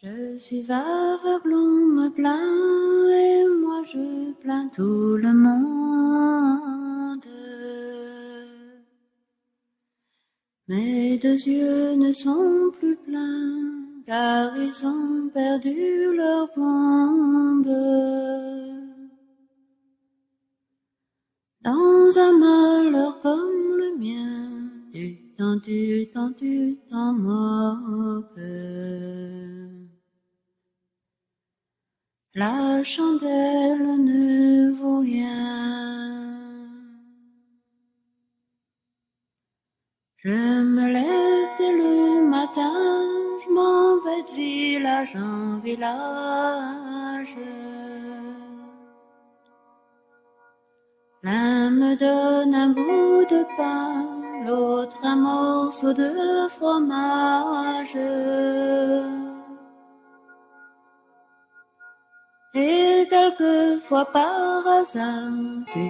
Je suis aveugle, on me plaint, et moi je plains tout le monde. Mes deux yeux ne sont plus pleins, car ils ont perdu leur bombe. Dans un malheur comme le mien, tu t'en moques. La chandelle ne vaut rien. Je me lève dès le matin, je m'en vais de village en village. L'un me donne un bout de pain, l'autre un morceau de fromage. Et quelquefois par hasard, tu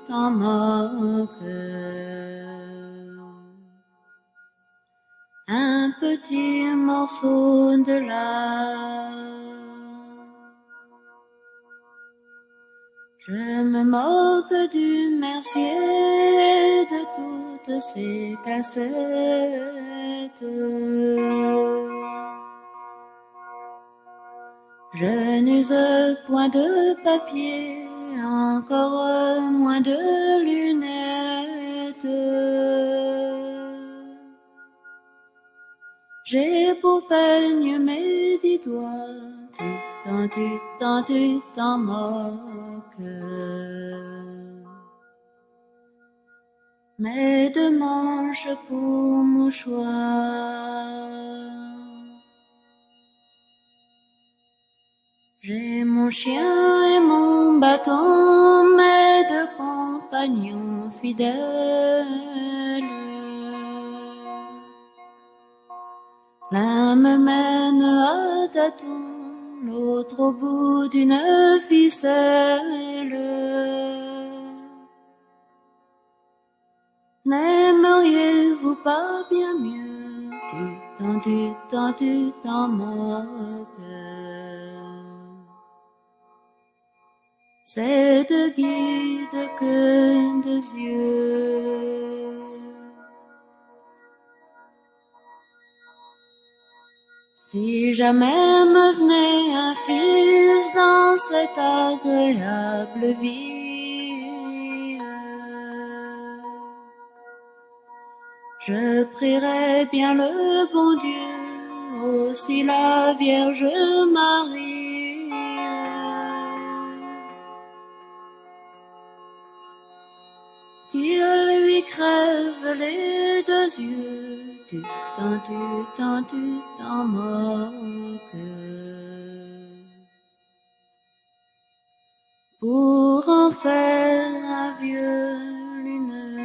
t'en moques. Un petit morceau de lard. Je me moque du mercier, de toutes ces cassettes. Je n'use point de papier, encore moins de lunettes. J'ai pour peigne mes 10 doigts, tu t'en moques. Mes 2 manches pour mouchoir. J'ai mon chien et mon bâton, mes 2 compagnons fidèles. L'un me mène à tâtons, l'autre au bout d'une ficelle. N'aimeriez-vous pas bien mieux, tu t'en moques. C'est de guide que 2 yeux. Si jamais me venait un fils dans cette agréable vie, je prierais bien le bon Dieu, aussi la Vierge Marie, qu'il lui crève les 2 yeux, tu t'en moques. Pour en faire un vieux lumineux.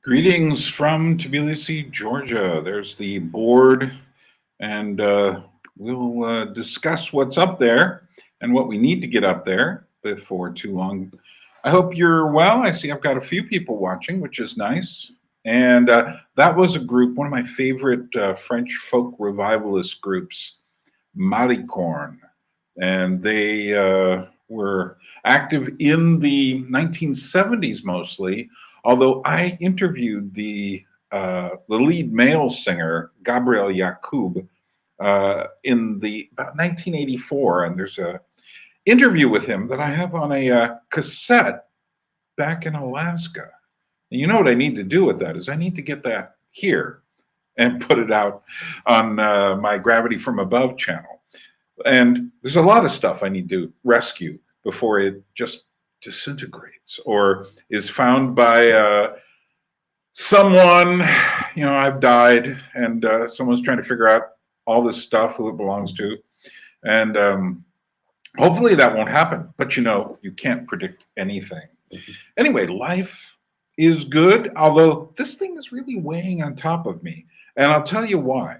Greetings from Tbilisi, Georgia. There's the board, and we'll discuss what's up there and what we need to get up there before too long. I hope you're well. I see I've got a few people watching, which is nice. And that was a group, one of my favorite French folk revivalist groups, Malicorne. And they were active in the 1970s mostly, although I interviewed the lead male singer, Gabriel Yacoub, in about 1984, and there's a interview with him that I have on a cassette back in Alaska. And you know what I need to do with that is I need to get that here and put it out on my Gravity from Above channel. And there's a lot of stuff I need to rescue before it just disintegrates or is found by someone. I've died, and someone's trying to figure out all this stuff, who it belongs to. And hopefully that won't happen. But you can't predict anything. Anyway, life is good, although this thing is really weighing on top of me. And I'll tell you why.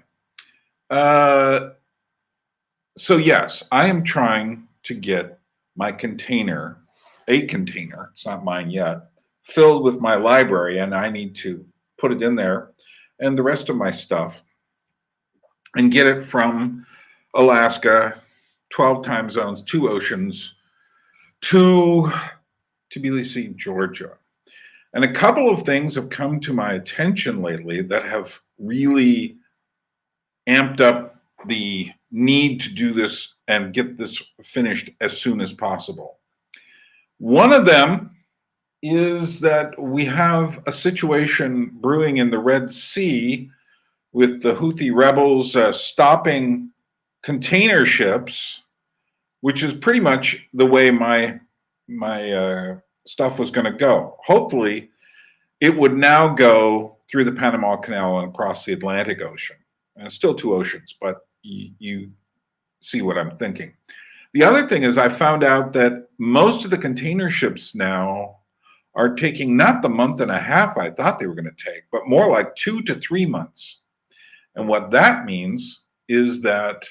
So yes, I am trying to get my container, it's not mine yet, filled with my library, and I need to put it in there and the rest of my stuff and get it from Alaska, 12 time zones, 2 oceans, to Tbilisi, Georgia. And a couple of things have come to my attention lately that have really amped up the need to do this and get this finished as soon as possible. One of them is that we have a situation brewing in the Red Sea with the Houthi rebels stopping container ships, which is pretty much the way my stuff was going to go. Hopefully, it would now go through the Panama Canal and across the Atlantic Ocean. And it's still 2 oceans, but you see what I'm thinking. The other thing is I found out that most of the container ships now are taking not the month and a half I thought they were going to take, but more like 2 to 3 months. And what that means is that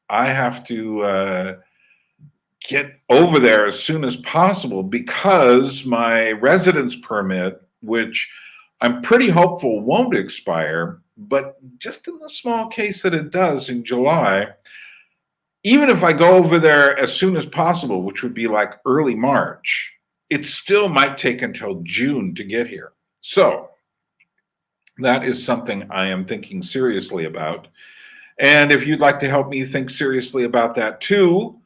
I have to get over there as soon as possible, because my residence permit, which I'm pretty hopeful won't expire, but just in the small case that it does in July, even if I go over there as soon as possible, which would be like early March, it still might take until June to get here. So that is something I am thinking seriously about. And if you'd like to help me think seriously about that too,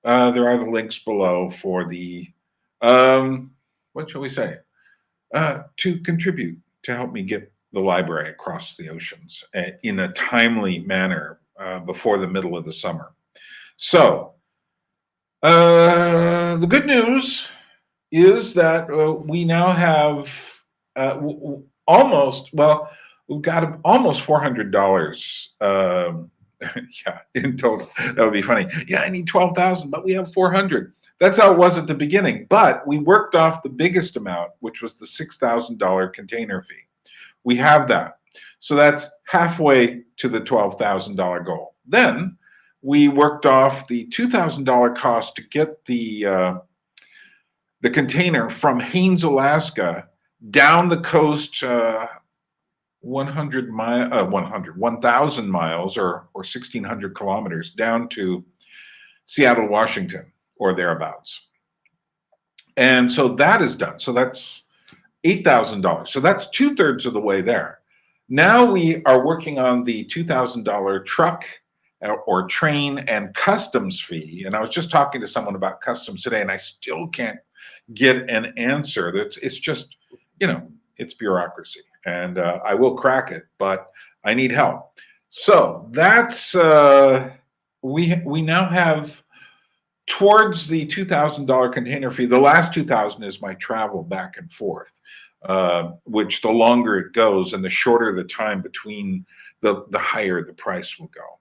there are the links below for the, what shall we say, to contribute to help me get the library across the oceans in a timely manner before the middle of the summer. So the good news is that we now have we've got almost $400 yeah, in total. That would be funny. Yeah, I need 12,000, but we have 400. That's how it was at the beginning. But we worked off the biggest amount, which was the $6,000 container fee. We have that. So that's halfway to the $12,000 goal. Then we worked off the $2,000 cost to get the container from Haines, Alaska, down the coast 1,000 miles or 1,600 kilometers down to Seattle, Washington, or thereabouts. And so that is done. So that's $8,000. So that's 2/3 of the way there. Now we are working on the $2,000 truck or train and customs fee. And I was just talking to someone about customs today, and I still can't get an answer. It's just, it's bureaucracy. And I will crack it, but I need help. So that's, we now have towards the $2,000 container fee. The last $2,000 is my travel back and forth, which the longer it goes and the shorter the time between, the higher the price will go.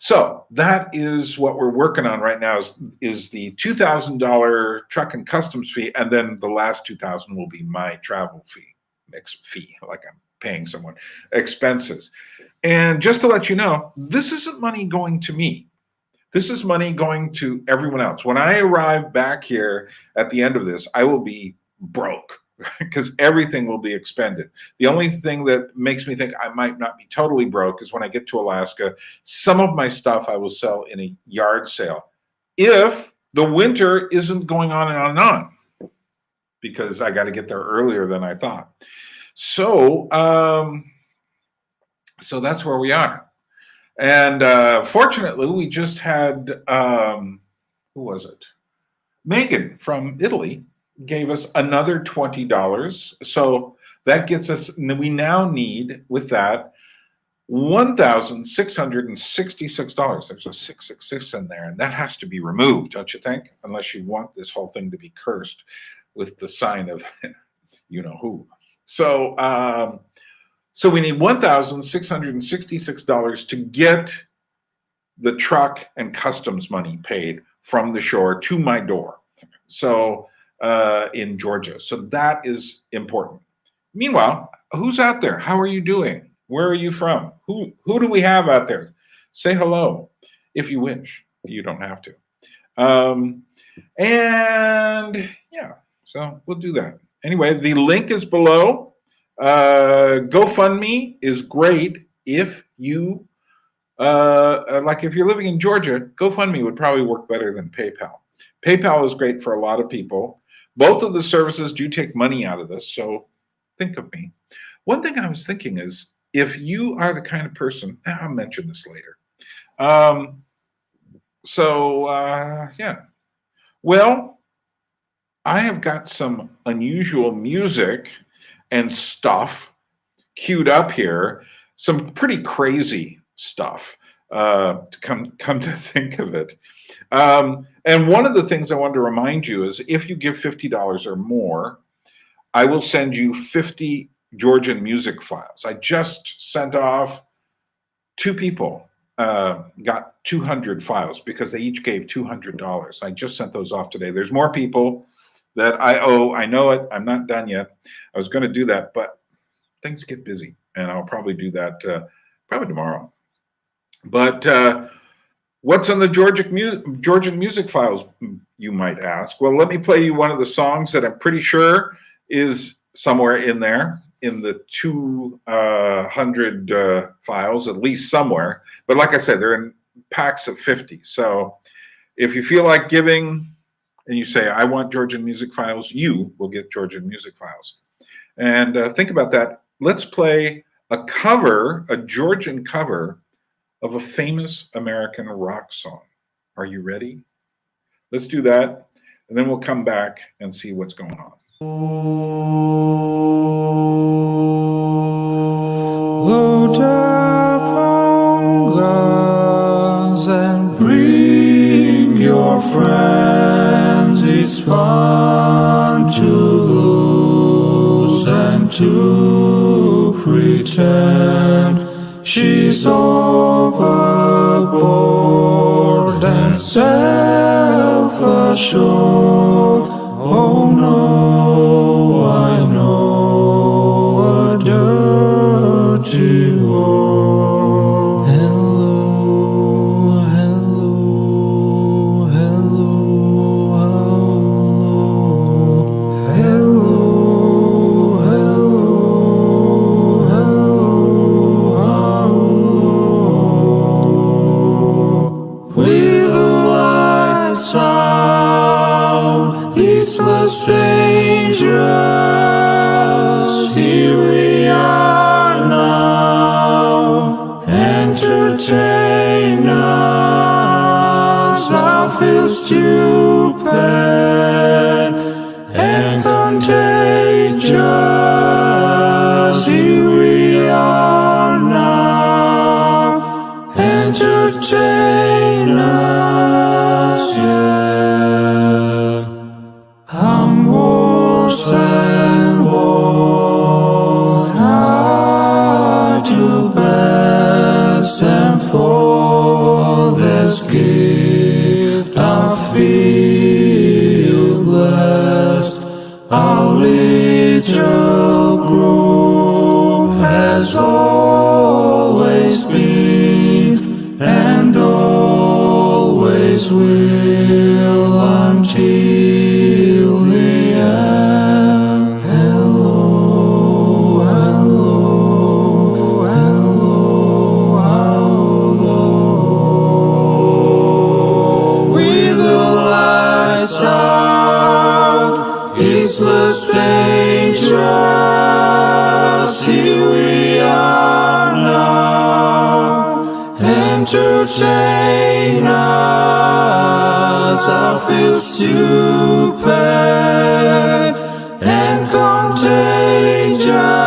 So that is what we're working on right now is the $2,000 truck and customs fee, and then the last $2,000 will be my travel fee. Like I'm paying someone, expenses. And just to let you know, this isn't money going to me. This is money going to everyone else. When I arrive back here at the end of this, I will be broke because everything will be expended. The only thing that makes me think I might not be totally broke is when I get to Alaska, some of my stuff I will sell in a yard sale if the winter isn't going on and on and on, because I got to get there earlier than I thought. So, so that's where we are. And fortunately, we just had, who was it? Megan from Italy gave us another $20. So That gets us, we now need, with that, $1,666. There's a 666 in there, and that has to be removed, don't you think? Unless you want this whole thing to be cursed with the sign of you know who. So, so we need $1,666 to get the truck and customs money paid from the shore to my door. So in Georgia. So that is important. Meanwhile, who's out there? How are you doing? Where are you from? Who do we have out there? Say hello if you wish. You don't have to. And yeah, so we'll do that. Anyway, the link is below. GoFundMe is great if you, like if you're living in Georgia, GoFundMe would probably work better than PayPal. PayPal is great for a lot of people. Both of the services do take money out of this, so think of me. One thing I was thinking is, if you are the kind of person, I'll mention this later. Yeah. Well, I have got some unusual music and stuff queued up here, some pretty crazy stuff, to come to think of it. And one of the things I wanted to remind you is, if you give $50 or more, I will send you 50 Georgian music files. I just sent off 2 people, got 200 files because they each gave $200. I just sent those off today. There's more people that I owe. I know it. I'm not done yet. I was going to do that, but things get busy, and I'll probably do that probably tomorrow. But what's on the Georgian music files, you might ask? Well, let me play you one of the songs that I'm pretty sure is somewhere in there, in the 200 files, at least somewhere. But like I said, they're in packs of 50. So if you feel like giving and you say, I want Georgian music files, you will get Georgian music files. And think about that. Let's play a cover, a Georgian cover of a famous American rock song. Are you ready? Let's do that, and then we'll come back and see what's going on. Load up on guns and bring your friends. It's fun to lose and to pretend. She's overboard and self-assured. Oh no, I know a dirty world. Hello, hello, hello, hello, hello, hello. With the lights out, useless, dangerous, here we are now. Entertain us, I feel stupid and contagious. Here we are now. Entertain us, yeah. I'm worse than what I do best, and for this gift I feel blessed. Our little group has always been and always will until the end. Hello, hello, hello, hello. With the lights out, useless, dangerous, here we are now. Entertain us, I feel stupid and contagious.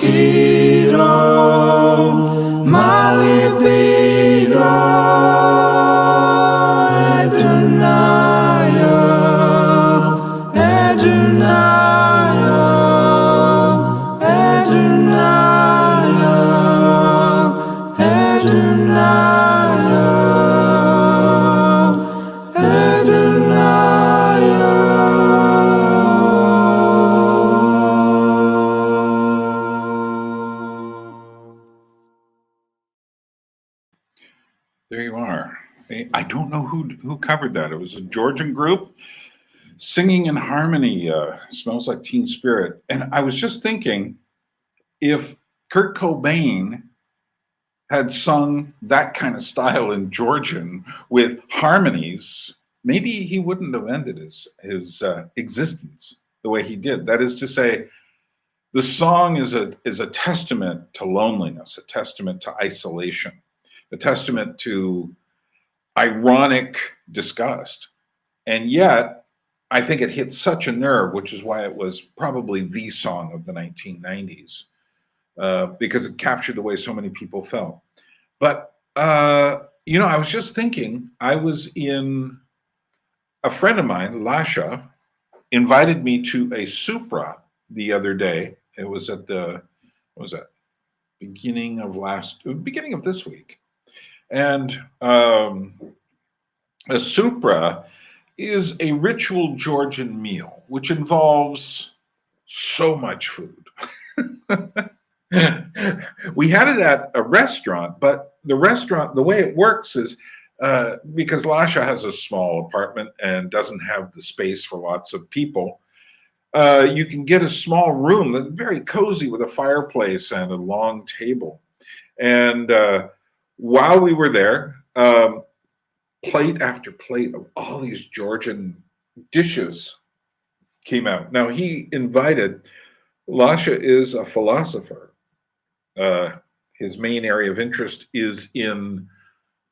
mosquito, my libido, denial, denial, denial, There you are. I don't know who covered that. It was a Georgian group singing in harmony. Smells Like Teen Spirit. And I was just thinking, if Kurt Cobain had sung that kind of style in Georgian with harmonies, maybe he wouldn't have ended his existence the way he did. That is to say, the song is a testament to loneliness, a testament to isolation, a testament to ironic disgust. And yet, I think it hit such a nerve, which is why it was probably the song of the 1990s, because it captured the way so many people felt. But, I was just thinking, a friend of mine, Lasha, invited me to a Supra the other day. It was at what was that? Beginning of this week. And a Supra is a ritual Georgian meal, which involves so much food. We had it at a restaurant, but the way it works is because Lasha has a small apartment and doesn't have the space for lots of people, you can get a small room that's very cozy with a fireplace and a long table. And while we were there, plate after plate of all these Georgian dishes came out. Now, Lasha is a philosopher. His main area of interest is in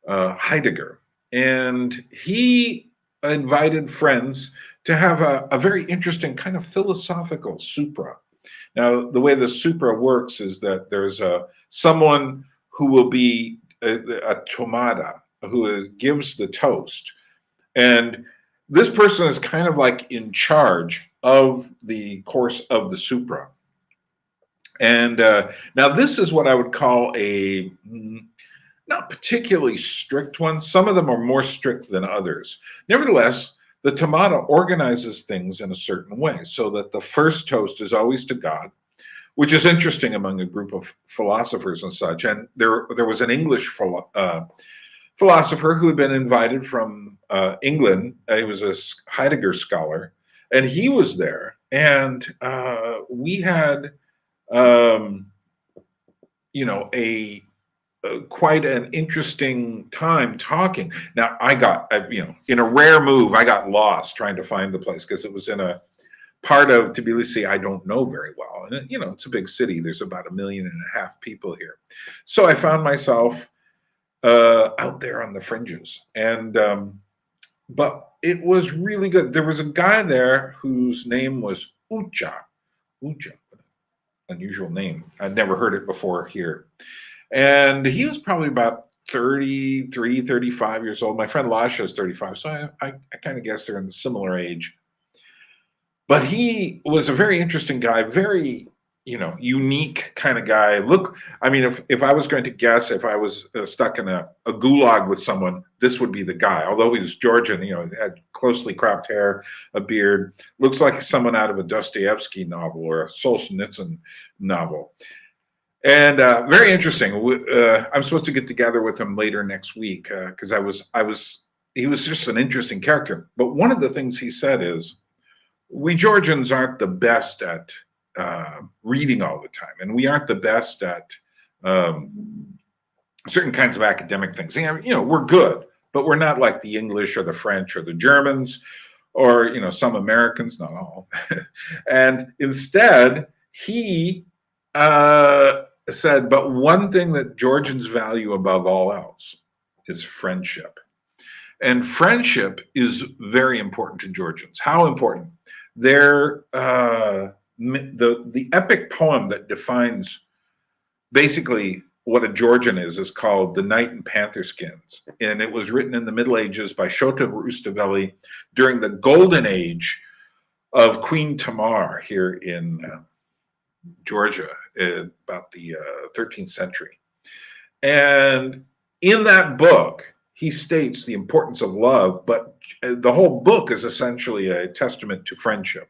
Heidegger. And he invited friends to have a very interesting kind of philosophical Supra. Now, the way the Supra works is that there's someone who will be a tomada, who gives the toast. And this person is kind of like in charge of the course of the Supra. And now this is what I would call a not particularly strict one. Some of them are more strict than others. Nevertheless, the Tamada organizes things in a certain way so that the first toast is always to God, which is interesting among a group of philosophers and such. And there was an English philosopher who had been invited from England. He was a Heidegger scholar, and he was there. And we had, quite an interesting time talking. Now, I got, in a rare move, I got lost trying to find the place because it was in a part of Tbilisi I don't know very well. And, it's a big city. There's about 1.5 million people here. So I found myself out there on the fringes. And, but it was really good. There was a guy there whose name was Ucha, unusual name. I'd never heard it before here. And he was probably about 33, 35 years old. My friend Lasha is 35, so I kind of guess they're in the similar age. But he was a very interesting guy, very, unique kind of guy. Look, I mean, if I was going to guess, if I was stuck in a gulag with someone, this would be the guy. Although he was Georgian, he had closely cropped hair, a beard, looks like someone out of a Dostoevsky novel or a Solzhenitsyn novel. And very interesting. I'm supposed to get together with him later next week because he was just an interesting character. But one of the things he said is, we Georgians aren't the best at reading all the time, and we aren't the best at certain kinds of academic things. We're good, but we're not like the English or the French or the Germans or, some Americans, not all. And instead, he said, but one thing that Georgians value above all else is friendship. And friendship is very important to Georgians. How important? The epic poem that defines basically what a Georgian is called The Knight in Panther Skins. And it was written in the Middle Ages by Shota Rustaveli during the golden age of Queen Tamar here in Georgia, about the 13th century. And in that book, he states the importance of love, but the whole book is essentially a testament to friendship.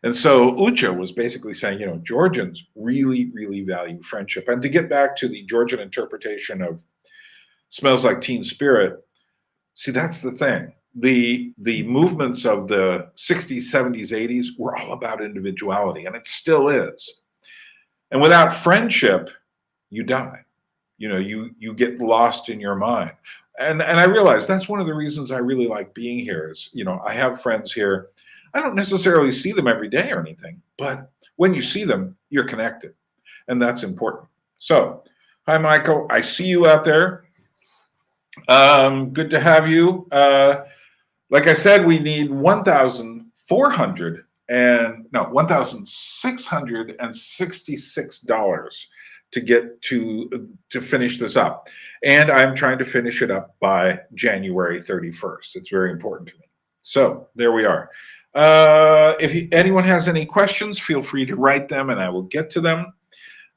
And so Ucha was basically saying, you know, Georgians really, really value friendship. And to get back to the Georgian interpretation of Smells Like Teen Spirit, see, that's the thing. The movements of the 60s, 70s, 80s were all about individuality, and it still is. And without friendship, you die. You know, you get lost in your mind. And I realize that's one of the reasons I really like being here is, you know, I have friends here. I don't necessarily see them every day or anything, but when you see them, you're connected. And that's important. So, hi, Michael. I see you out there. Good to have you. Like I said, we need $1,666 to get to finish this up. And I'm trying to finish it up by January 31st. It's very important to me. So there we are. If anyone has any questions, feel free to write them and I will get to them.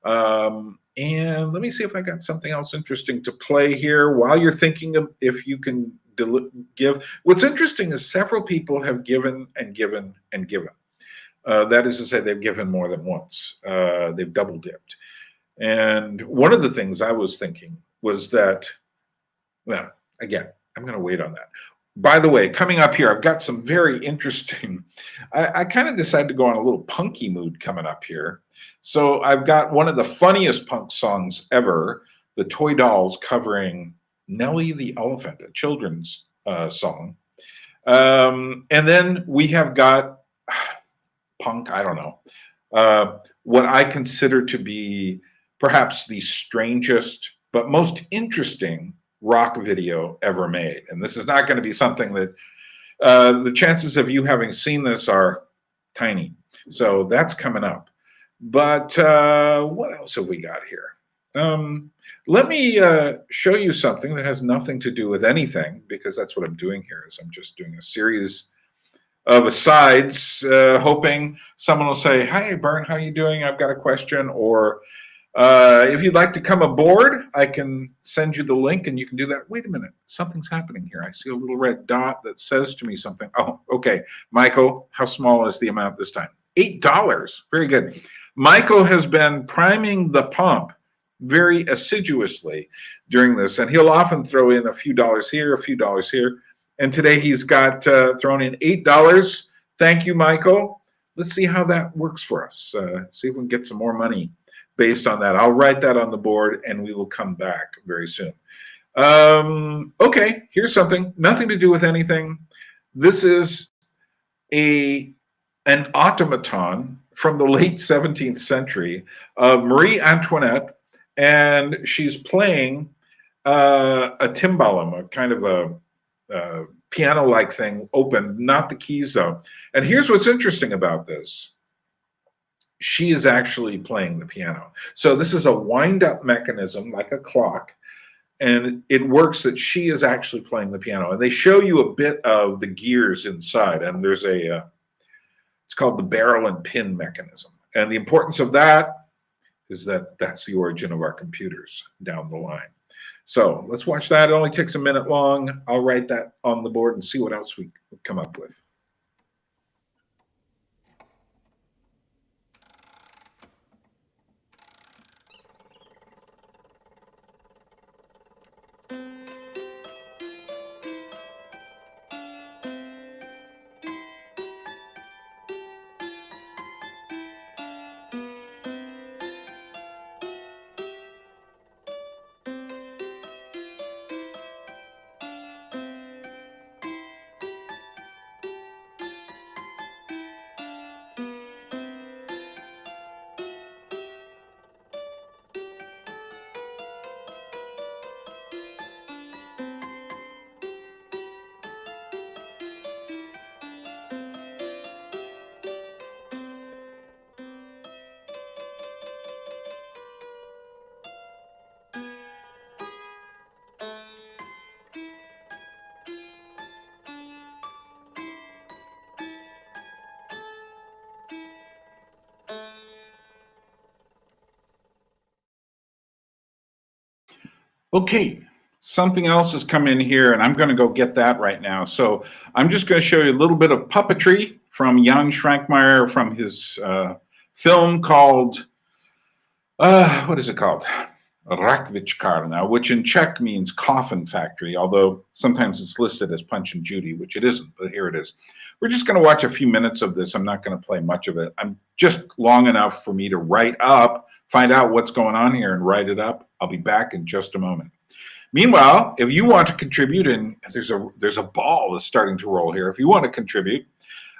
And let me see if I got something else interesting to play here while you're thinking of if you can give. What's interesting is several people have given and given and given. That is to say, they've given more than once. They've double dipped. And one of the things I was thinking was that, well, again, I'm going to wait on that. By the way, coming up here, I've got some very interesting, I kind of decided to go on a little punky mood coming up here. So I've got one of the funniest punk songs ever, the Toy Dolls covering Nellie the Elephant, a children's song. And then we have got punk, I don't know, what I consider to be perhaps the strangest but most interesting rock video ever made. And this is not going to be something that the chances of you having seen this are tiny. So that's coming up. But what else have we got here? Let me show you something that has nothing to do with anything, because that's what I'm doing here is I'm just doing a series of asides, hoping someone will say, "Hi, Bern, how you doing? I've got a question." Or if you'd like to come aboard, I can send you the link and you can do that. Wait a minute, something's happening here. I see a little red dot that says to me something. Oh, okay. Michael, how small is the amount this time? $8. Very good. Michael has been priming the pump very assiduously during this, and he'll often throw in a few dollars here, a few dollars here. And today he's got thrown in $8. Thank you, Michael. Let's see how that works for us. See if we can get some more money based on that. I'll write that on the board and we will come back very soon. Okay, here's something, nothing to do with anything. This is an automaton from the late 17th century of Marie Antoinette, and she's playing a timbalum, a kind of a piano-like thing, open, not the keys though. And here's what's interesting about this. She is actually playing the piano. So this is a wind-up mechanism, like a clock, and it works that she is actually playing the piano. And they show you a bit of the gears inside, and there's a, it's called the barrel and pin mechanism. And the importance of that is that that's the origin of our computers down the line. So let's watch that. It only takes a minute long. I'll write that on the board and see what else we come up with. Okay, something else has come in here, and I'm going to go get that right now. So I'm just going to show you a little bit of puppetry from Jan Schrankmeyer from his film called, what is it called? Rakvichkarna, which in Czech means coffin factory, although sometimes it's listed as Punch and Judy, which it isn't, but here it is. We're just going to watch a few minutes of this. I'm not going to play much of it. I'm just long enough for me to write up, find out what's going on here and write it up. I'll be back in just a moment. Meanwhile, if you want to contribute, and there's a ball that's starting to roll here. If you want to contribute,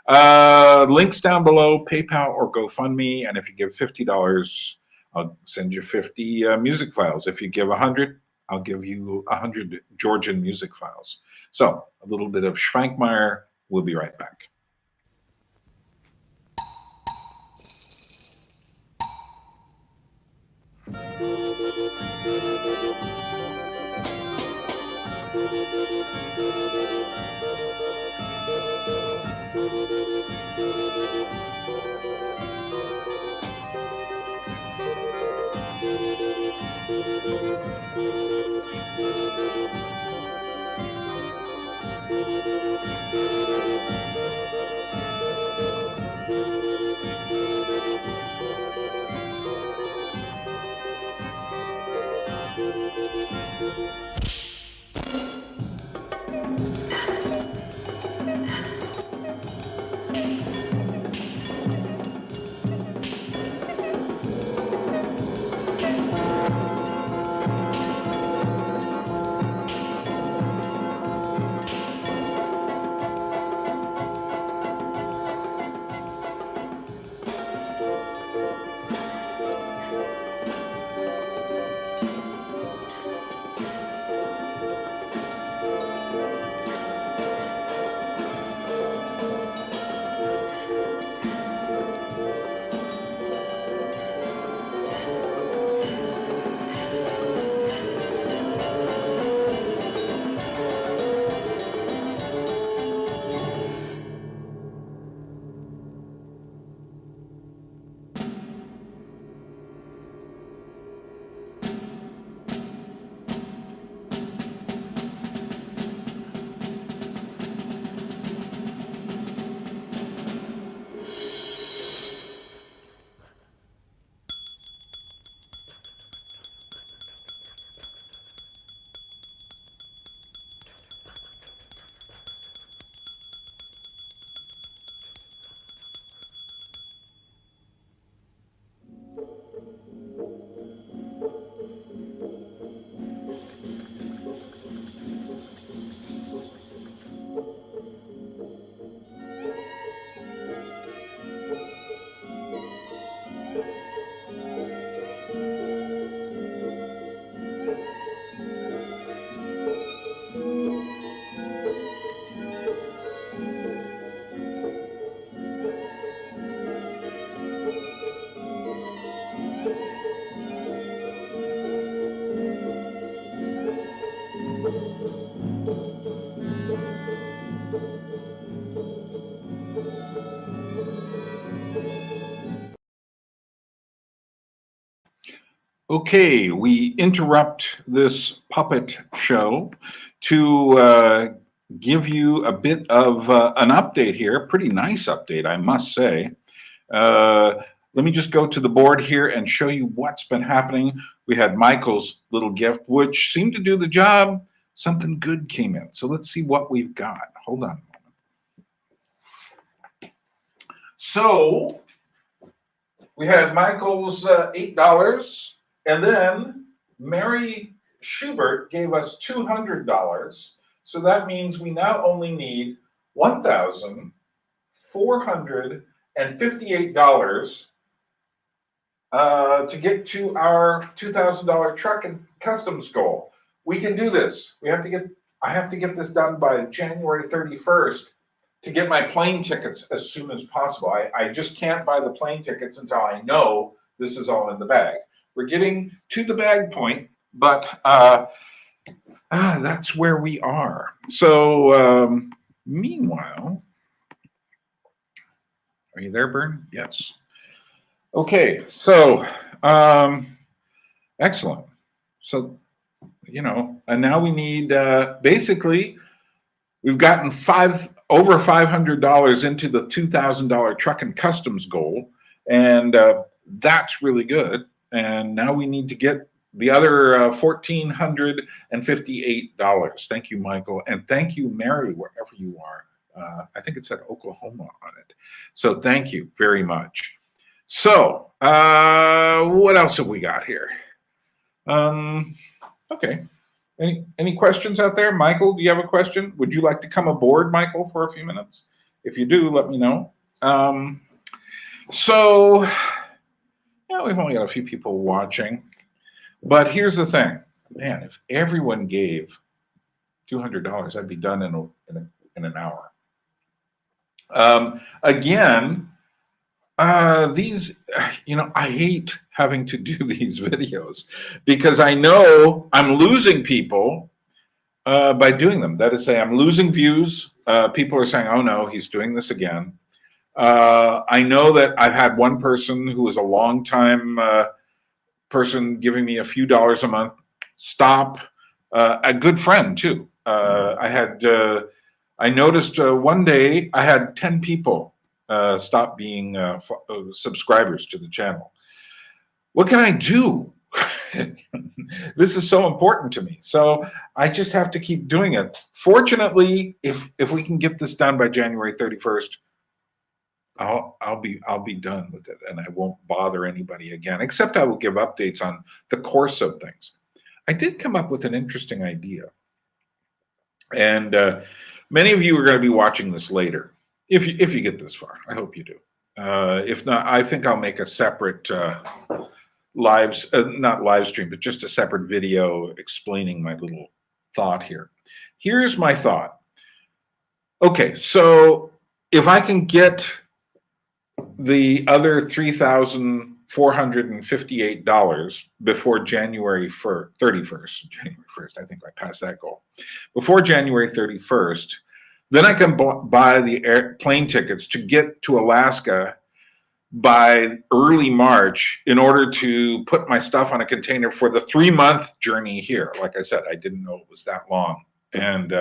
links down below, PayPal or GoFundMe, and if you give $50, I'll send you 50 music files. If you give 100, I'll give you 100 Georgian music files. So a little bit of Schrankmeyer. We'll be right back. Okay, we interrupt this puppet show to give you a bit of an update here. Pretty nice update, I must say. Let me just go to the board here and show you what's been happening. We had Michael's little gift, which seemed to do the job. Something good came in. So let's see what we've got. Hold on a moment. So we had Michael's $8. And then Mary Schubert gave us $200. So that means we now only need $1,458 to get to our $2,000 truck and customs goal. We can do this. I have to get this done by January 31st to get my plane tickets as soon as possible. I just can't buy the plane tickets until I know this is all in the bag. We're getting to the bag point, but that's where we are. So meanwhile, are you there, Bern? Yes. Okay, so excellent. So and now we need, basically, we've gotten over $500 into the $2,000 truck and customs goal, and that's really good. And now we need to get the other $1,458. Thank you, Michael, and thank you, Mary, wherever you are. I think it said Oklahoma on it. So thank you very much. So what else have we got here? Okay. Any questions out there? Michael, do you have a question? Would you like to come aboard, Michael, for a few minutes? If you do, let me know. So, yeah, we've only got a few people watching. But here's the thing. Man, if everyone gave $200, I'd be done in an hour. Again, these, I hate having to do these videos because I know I'm losing people by doing them. That is to say, I'm losing views. People are saying, oh no, he's doing this again. I know that I've had one person who was a long-time person giving me a few dollars a month stop. A good friend too. I noticed one day I had 10 people stop being subscribers to the channel. What can I do? This is so important to me. So I just have to keep doing it. Fortunately, if we can get this done by January 31st, I'll be done with it, and I won't bother anybody again, except I will give updates on the course of things. I did come up with an interesting idea. And many of you are going to be watching this later, if you get this far. I hope you do. If not, I think I'll make a separate not live stream, but just a separate video explaining my little thought here. Here's my thought. Okay, so if I can get the other $3,458 before January 31st, I think I passed that goal. Before January 31st, then I can buy the plane tickets to get to Alaska by early March in order to put my stuff on a container for the 3-month journey here. Like I said, I didn't know it was that long. And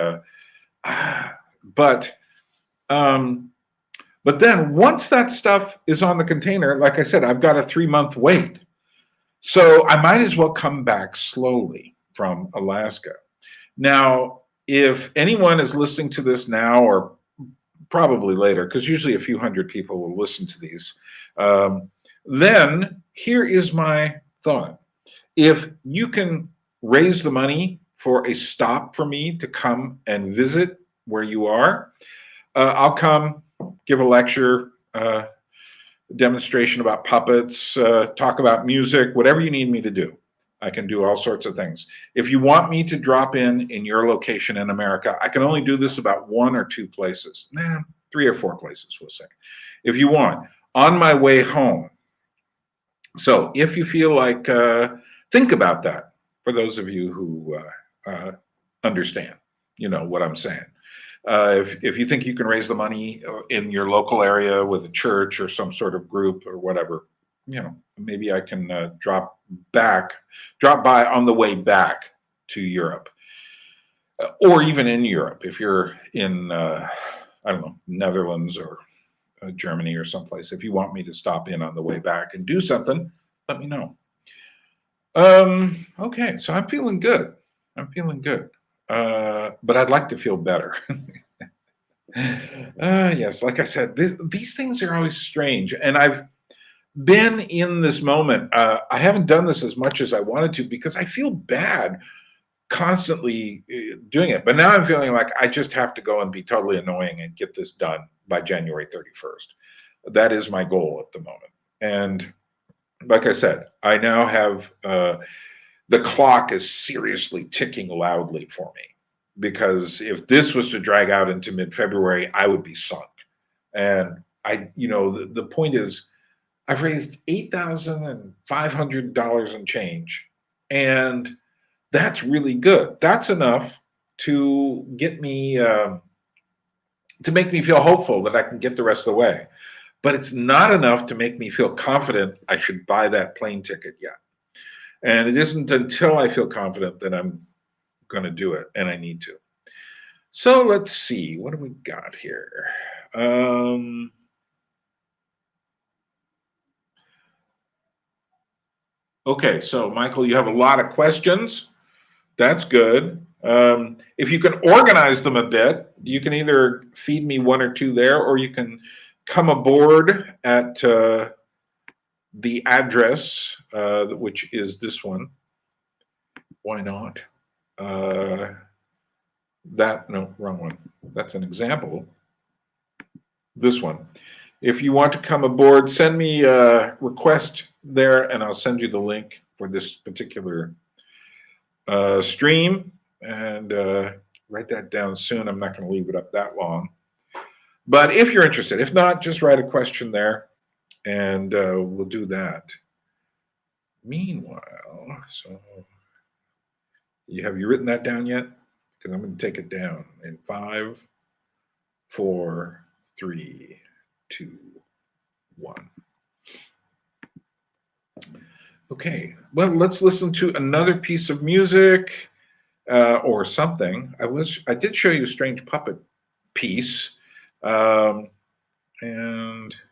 but then once that stuff is on the container, like I said, I've got a 3-month wait. So I might as well come back slowly from Alaska. Now, if anyone is listening to this now or probably later, because usually a few hundred people will listen to these, then here is my thought. If you can raise the money for a stop for me to come and visit where you are, I'll come, give a lecture, demonstration about puppets, talk about music, whatever you need me to do. I can do all sorts of things. If you want me to drop in your location in America, I can only do this about 1 or 2 places. 3 or 4 places, we'll say. If you want, on my way home. So if you feel like, think about that, for those of you who understand, what I'm saying. If you think you can raise the money in your local area with a church or some sort of group or whatever, maybe I can drop by on the way back to Europe, or even in Europe. If you're in, I don't know, Netherlands or Germany or someplace, if you want me to stop in on the way back and do something, let me know. Okay, so I'm feeling good. But I'd like to feel better. Yes, like I said, these things are always strange. And I've been in this moment. I haven't done this as much as I wanted to because I feel bad constantly doing it. But now I'm feeling like I just have to go and be totally annoying and get this done by January 31st. That is my goal at the moment. And like I said, I now have the clock is seriously ticking loudly for me, because if this was to drag out into mid-February, I would be sunk. And the point is, I've raised $8,500 and change, and that's really good. That's enough to get me to make me feel hopeful that I can get the rest of the way. But it's not enough to make me feel confident I should buy that plane ticket yet. And it isn't until I feel confident that I'm going to do it, and I need to. So let's see, what do we got here? Okay, so Michael, you have a lot of questions. That's good. If you can organize them a bit, you can either feed me one or two there, or you can come aboard at the address, which is this one. Why not? No, wrong one. That's an example. This one. If you want to come aboard, send me a request there, and I'll send you the link for this particular stream. And write that down soon. I'm not going to leave it up that long. But if you're interested, if not, just write a question there, and we'll do that. Meanwhile, so have you written that down yet? Because I'm going to take it down in 5, 4, 3, 2, 1. Okay, well, let's listen to another piece of music or something. I did show you a strange puppet piece, and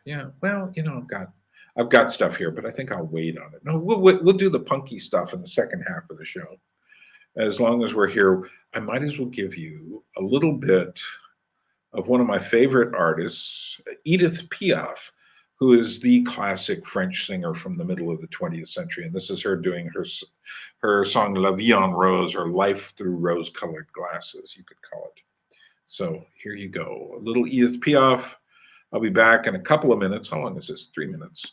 yeah, well, I've got stuff here, but I think I'll wait on it. No, we'll do the punky stuff in the second half of the show. As long as we're here, I might as well give you a little bit of one of my favorite artists, Edith Piaf, who is the classic French singer from the middle of the 20th century. And this is her doing her song La Vie en Rose, or Life Through Rose-Colored Glasses, you could call it. So here you go, a little Edith Piaf. I'll be back in a couple of minutes. How long is this? 3 minutes.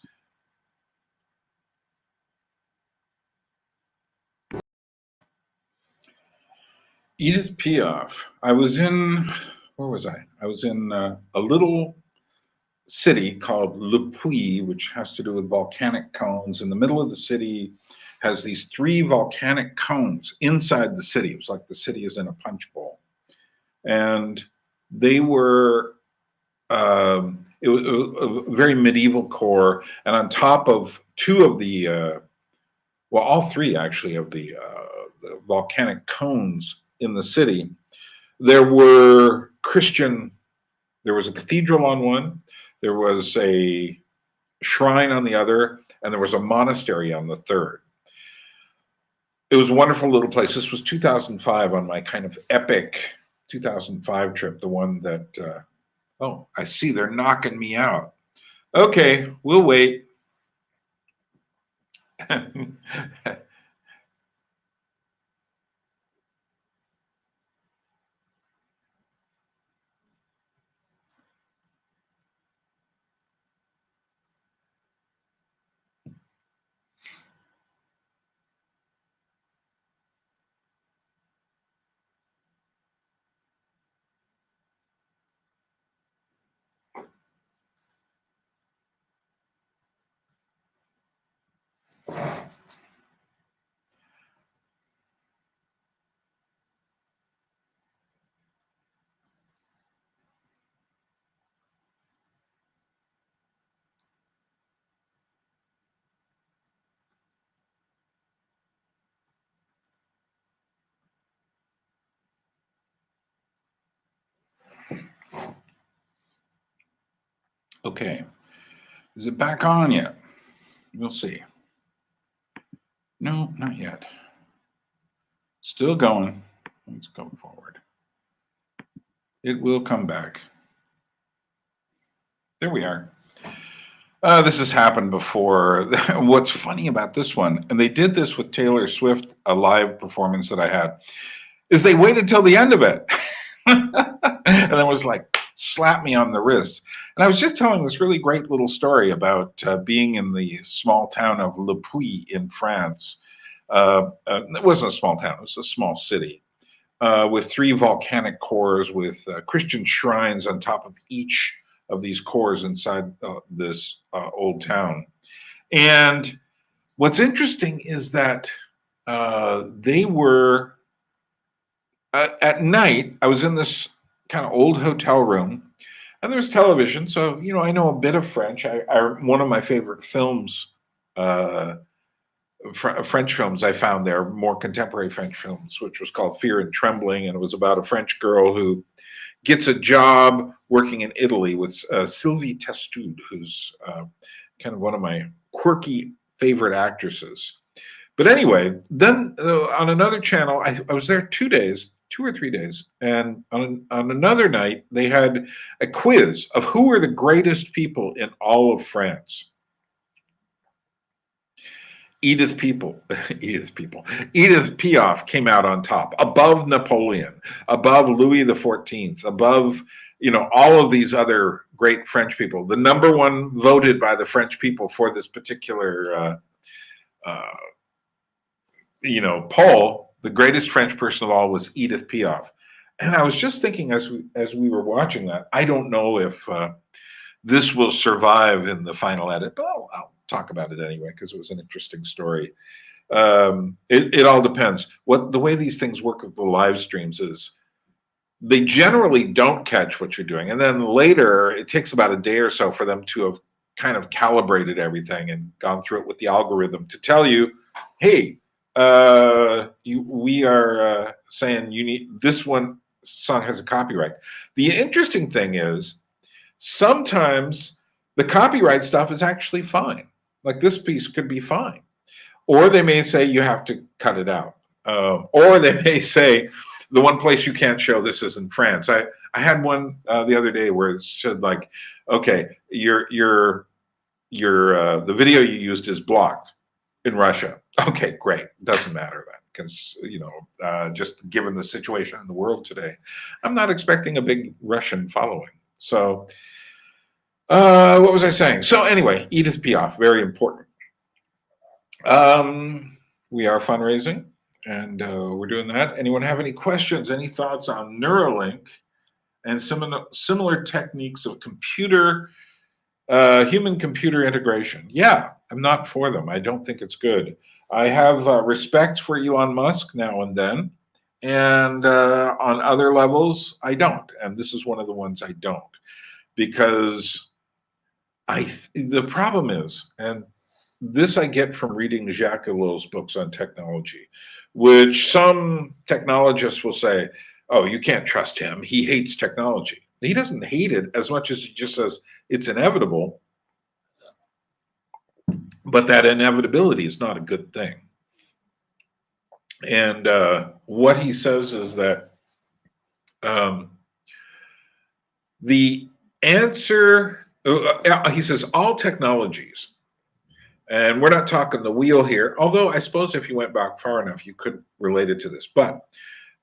Edith Piaf. I was in, where was I? I was in a little city called Le Puy, which has to do with volcanic cones. In the middle of the city has these 3 volcanic cones inside the city. It was like the city is in a punch bowl. And they were, it was a very medieval core. And on top of 2 of the, well, all 3 actually of the volcanic cones in the city, there were there was a cathedral on one, there was a shrine on the other, and there was a monastery on the third. It was a wonderful little place. This was 2005 on my kind of epic 2005 trip, the one that, oh, I see they're knocking me out. Okay, we'll wait. Okay, is it back on yet? We'll see. No, not yet. Still going. Let's go forward. It will come back. There we are. This has happened before. What's funny about this one, and they did this with Taylor Swift, a live performance that I had, is they waited till the end of it. And it was like, slap me on the wrist. And I was just telling this really great little story about being in the small town of Le Puy in France. It wasn't a small town, it was a small city with 3 volcanic cores with Christian shrines on top of each of these cores inside this old town. And what's interesting is that they were, at night, I was in this kind of old hotel room, and there's television, so, I know a bit of French. One of my favorite films French films I found there, more contemporary French films, which was called Fear and Trembling, and it was about a French girl who gets a job working in Italy with Sylvie Testude, who's kind of one of my quirky favorite actresses. But anyway, then on another channel, I was there 2 days, 2 or 3 days, and on another night, they had a quiz of who were the greatest people in all of France. Edith Piaf came out on top, above Napoleon, above Louis XIV, above, all of these other great French people. The number one voted by the French people for this particular, poll, the greatest French person of all was Edith Piaf. And I was just thinking as we were watching that, I don't know if this will survive in the final edit, but I'll talk about it anyway because it was an interesting story. It all depends. The way these things work with the live streams is they generally don't catch what you're doing, and then later it takes about a day or so for them to have kind of calibrated everything and gone through it with the algorithm to tell you, hey, we are saying you need this one song has a copyright. The interesting thing is sometimes the copyright stuff is actually fine. Like this piece could be fine. Or they may say you have to cut it out. Or they may say the one place you can't show this is in France. I had one the other day where it said like, okay, the video you used is blocked in Russia. Okay, great. Doesn't matter then because, just given the situation in the world today, I'm not expecting a big Russian following. So what was I saying? So anyway, Edith Piaf, very important. We are fundraising, and we're doing that. Anyone have any questions, any thoughts on Neuralink and similar techniques of human-computer integration? Yeah, I'm not for them. I don't think it's good. I have respect for Elon Musk now and then, and on other levels, I don't. And this is one of the ones I don't, because the problem is, and this I get from reading Jacques Ellul's books on technology, which some technologists will say, oh, you can't trust him. He hates technology. He doesn't hate it as much as he just says it's inevitable, but that inevitability is not a good thing. And what he says is that the answer, he says all technologies, and we're not talking the wheel here, although I suppose if you went back far enough, you could relate it to this, but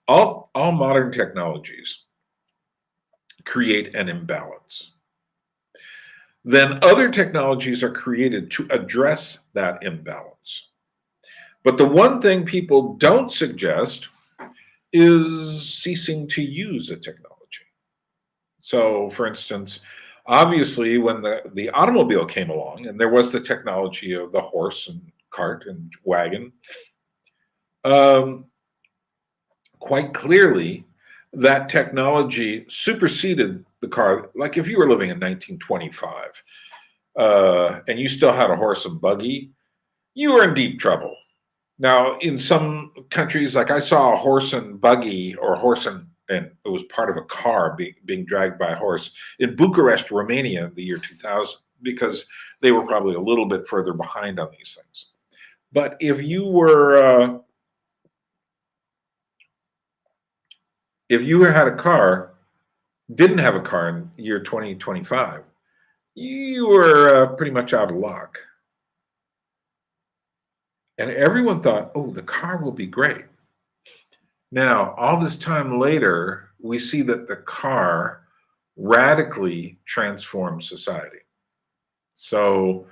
all modern technologies create an imbalance. Then other technologies are created to address that imbalance. But the one thing people don't suggest is ceasing to use a technology. So, for instance, obviously, when the automobile came along, and there was the technology of the horse and cart and wagon, quite clearly, that technology superseded the car. Like if you were living in 1925 and you still had a horse and buggy, you were in deep trouble. Now, in some countries, like I saw a horse and buggy or and it was part of a car being dragged by a horse in Bucharest, Romania, in the year 2000, because they were probably a little bit further behind on these things. But if you were had a car, didn't have a car in the year 2025, you were pretty much out of luck. And everyone thought, oh, the car will be great. Now, all this time later, we see that the car radically transforms society. So,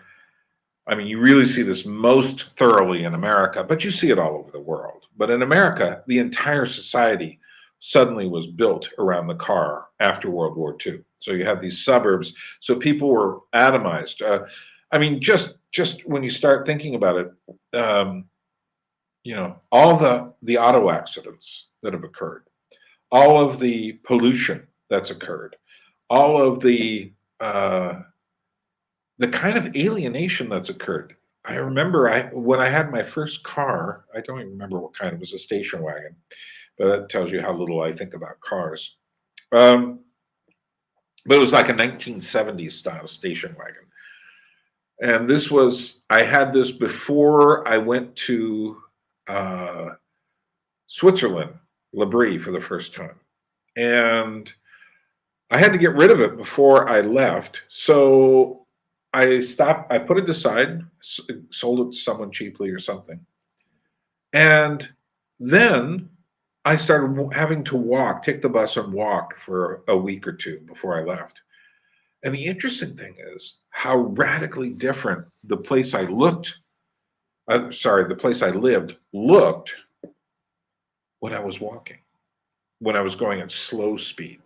I mean, you really see this most thoroughly in America, but you see it all over the world. But in America, the entire society suddenly was built around the car after World War II. So you have these suburbs. So people were atomized. I mean, just when you start thinking about it, all the auto accidents that have occurred, all of the pollution that's occurred, all of the kind of alienation that's occurred. I remember when I had my first car, I don't even remember what kind, it was a station wagon, but that tells you how little I think about cars. Um, but it was like a 1970s style station wagon. And I had this before I went to uh, Switzerland, L'Abri, for the first time. And I had to get rid of it before I left. So I put it aside, sold it to someone cheaply or something. And then I started having to take the bus and walk for a week or two before I left. And the interesting thing is how radically different the place I lived looked when I was walking, when I was going at slow speed.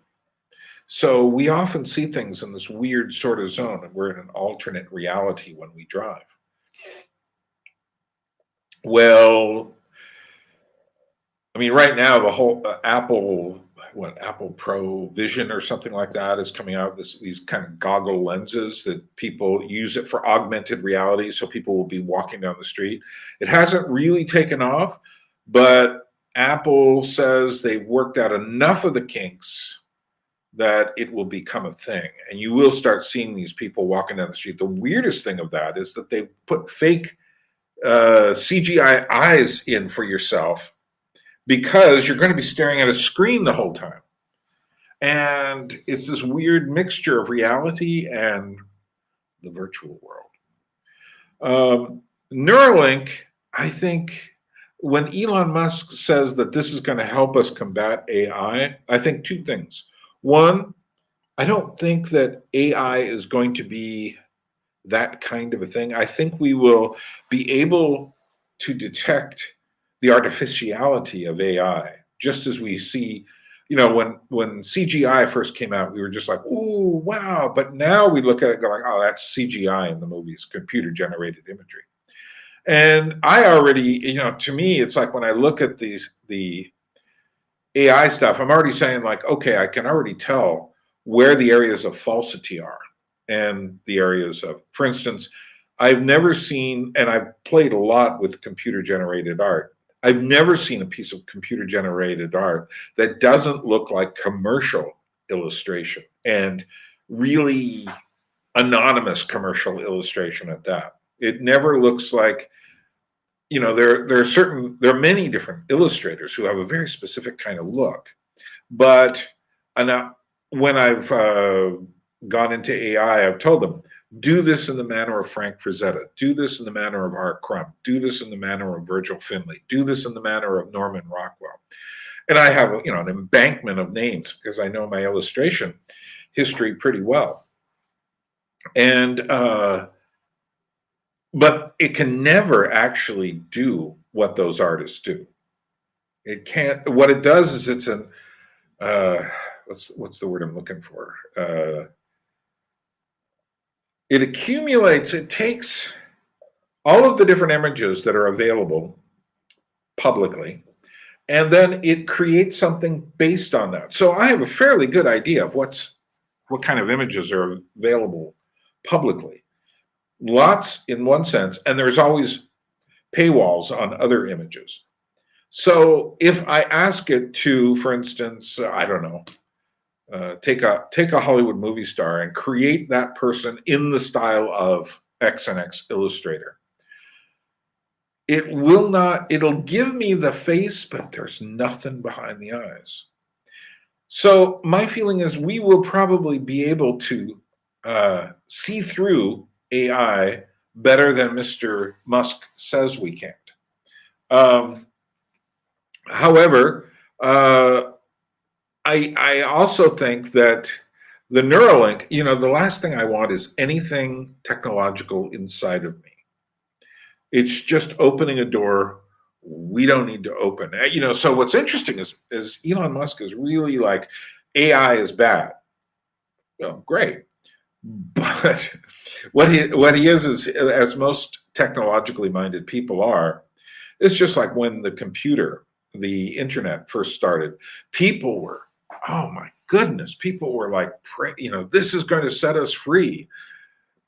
So we often see things in this weird sort of zone, and we're in an alternate reality when we drive. Well, I mean, right now the whole Apple Pro Vision or something like that is coming out. These kind of goggle lenses that people use it for augmented reality, so people will be walking down the street. It hasn't really taken off, but Apple says they've worked out enough of the kinks that it will become a thing, and you will start seeing these people walking down the street. The weirdest thing of that is that they put fake CGI eyes in for yourself, because you're going to be staring at a screen the whole time. And it's this weird mixture of reality and the virtual world. Neuralink, I think, when Elon Musk says that this is going to help us combat AI, I think two things. One, I don't think that AI is going to be that kind of a thing. I think we will be able to detect the artificiality of AI, just as we see, when CGI first came out, we were just like, "Ooh, wow!" But now we look at it going, "Oh, that's CGI in the movies, computer-generated imagery." And I already, to me, it's like when I look at the AI stuff, I'm already saying like, okay, I can already tell where the areas of falsity are, and the areas of, for instance, I've never seen, and I've played a lot with computer-generated art. I've never seen a piece of computer-generated art that doesn't look like commercial illustration, and really anonymous commercial illustration at that. It never looks like, there are many different illustrators who have a very specific kind of look, but when I've gone into AI, I've told them, do this in the manner of Frank Frazetta, do this in the manner of Art Crump, do this in the manner of Virgil Finlay, do this in the manner of Norman Rockwell. And I have an embankment of names because I know my illustration history pretty well. And but it can never actually do what those artists do. It can't. What it does is it's an what's the word I'm looking for? It accumulates, it takes all of the different images that are available publicly, and then it creates something based on that. So I have a fairly good idea of what kind of images are available publicly. Lots in one sense, and there's always paywalls on other images. So if I ask it to, for instance, I don't know, take a Hollywood movie star and create that person in the style of X and X illustrator, it'll give me the face, but there's nothing behind the eyes. So my feeling is we will probably be able to see through AI better than Mr. Musk says we can't. However, I also think that the Neuralink, the last thing I want is anything technological inside of me. It's just opening a door we don't need to open. So what's interesting is Elon Musk is really like, AI is bad. Well, great. But what he is, as most technologically minded people are, it's just like when the internet first started, people were, oh my goodness, people were like, this is going to set us free.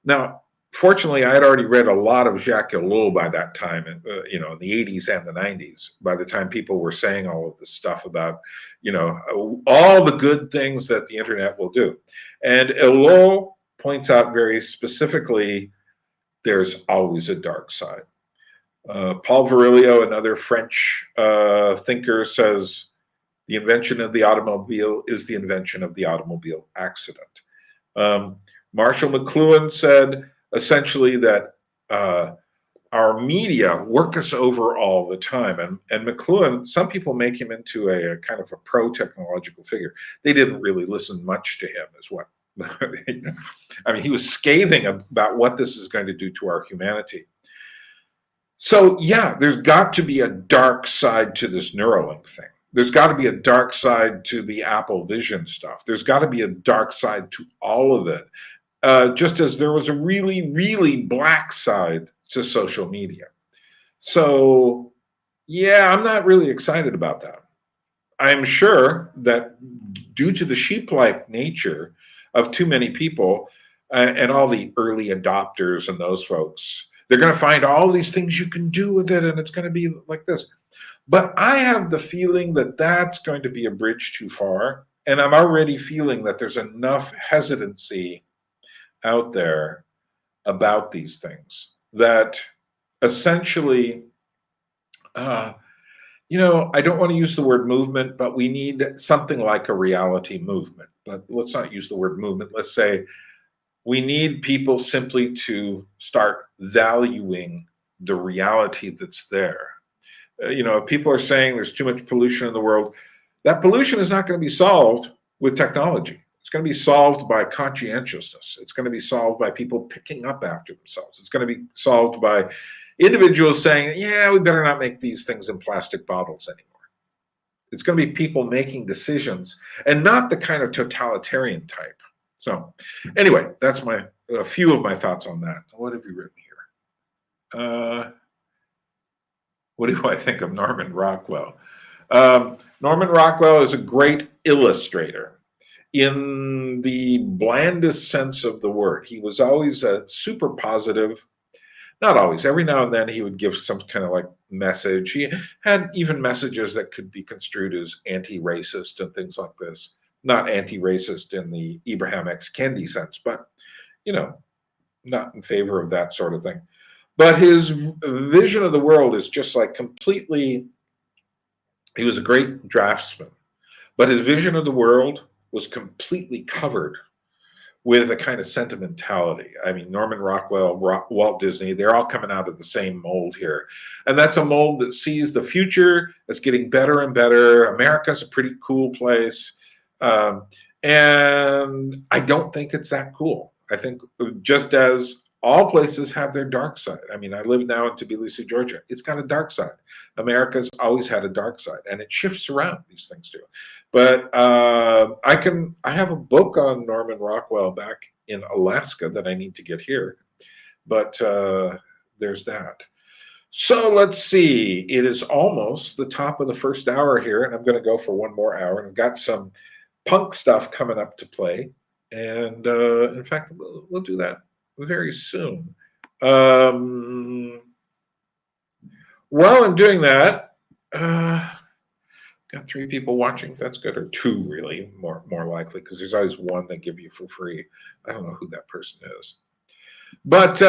Now, fortunately, I had already read a lot of Jacques Ellul by that time, in the 80s and the 90s, by the time people were saying all of this stuff about, all the good things that the internet will do. And Ellul points out very specifically, there's always a dark side. Paul Virilio, another French thinker, says the invention of the automobile is the invention of the automobile accident. Marshall McLuhan said essentially that our media work us over all the time. And McLuhan, some people make him into a kind of a pro-technological figure. They didn't really listen much to him, is what. I mean, he was scathing about what this is going to do to our humanity. So yeah, there's got to be a dark side to this Neuralink thing. There's got to be a dark side to the Apple Vision stuff. There's got to be a dark side to all of it. Just as there was a really, really black side to social media. So yeah, I'm not really excited about that. I'm sure that due to the sheep-like nature of too many people and all the early adopters and those folks, they're going to find all these things you can do with it, and it's going to be like this. But I have the feeling that that's going to be a bridge too far, and I'm already feeling that there's enough hesitancy out there about these things that essentially, I don't want to use the word movement, but we need something like a reality movement. But let's not use the word movement. Let's say we need people simply to start valuing the reality that's there. People are saying there's too much pollution in the world. That pollution is not going to be solved with technology. It's going to be solved by conscientiousness. It's going to be solved by people picking up after themselves. It's going to be solved by individuals saying, yeah, we better not make these things in plastic bottles anymore. It's going to be people making decisions and not the kind of totalitarian type. So anyway, that's a few of my thoughts on that. What have you written here? What do I think of Norman Rockwell? Norman Rockwell is a great illustrator in the blandest sense of the word. He was always a super positive, not always, every now and then he would give some kind of like message. He had even messages that could be construed as anti-racist and things like this. Not anti-racist in the Ibrahim X. Kendi sense, but, not in favor of that sort of thing. But his vision of the world is just like completely, he was a great draftsman, but his vision of the world was completely covered with a kind of sentimentality. I mean, Norman Rockwell, Walt Disney, they're all coming out of the same mold here. And that's a mold that sees the future as getting better and better. America's a pretty cool place. And I don't think it's that cool. I think just as all places have their dark side. I mean, I live now in Tbilisi, Georgia. It's got a dark side. America's always had a dark side, and it shifts around, these things do. But I have a book on Norman Rockwell back in Alaska that I need to get here. But there's that. So let's see. It is almost the top of the first hour here, and I'm going to go for one more hour. And I've got some punk stuff coming up to play. And in fact, we'll do that very soon. While I'm doing that, got 3 people watching. That's good, or 2 really, more likely, because there's always one they give you for free. I don't know who that person is. But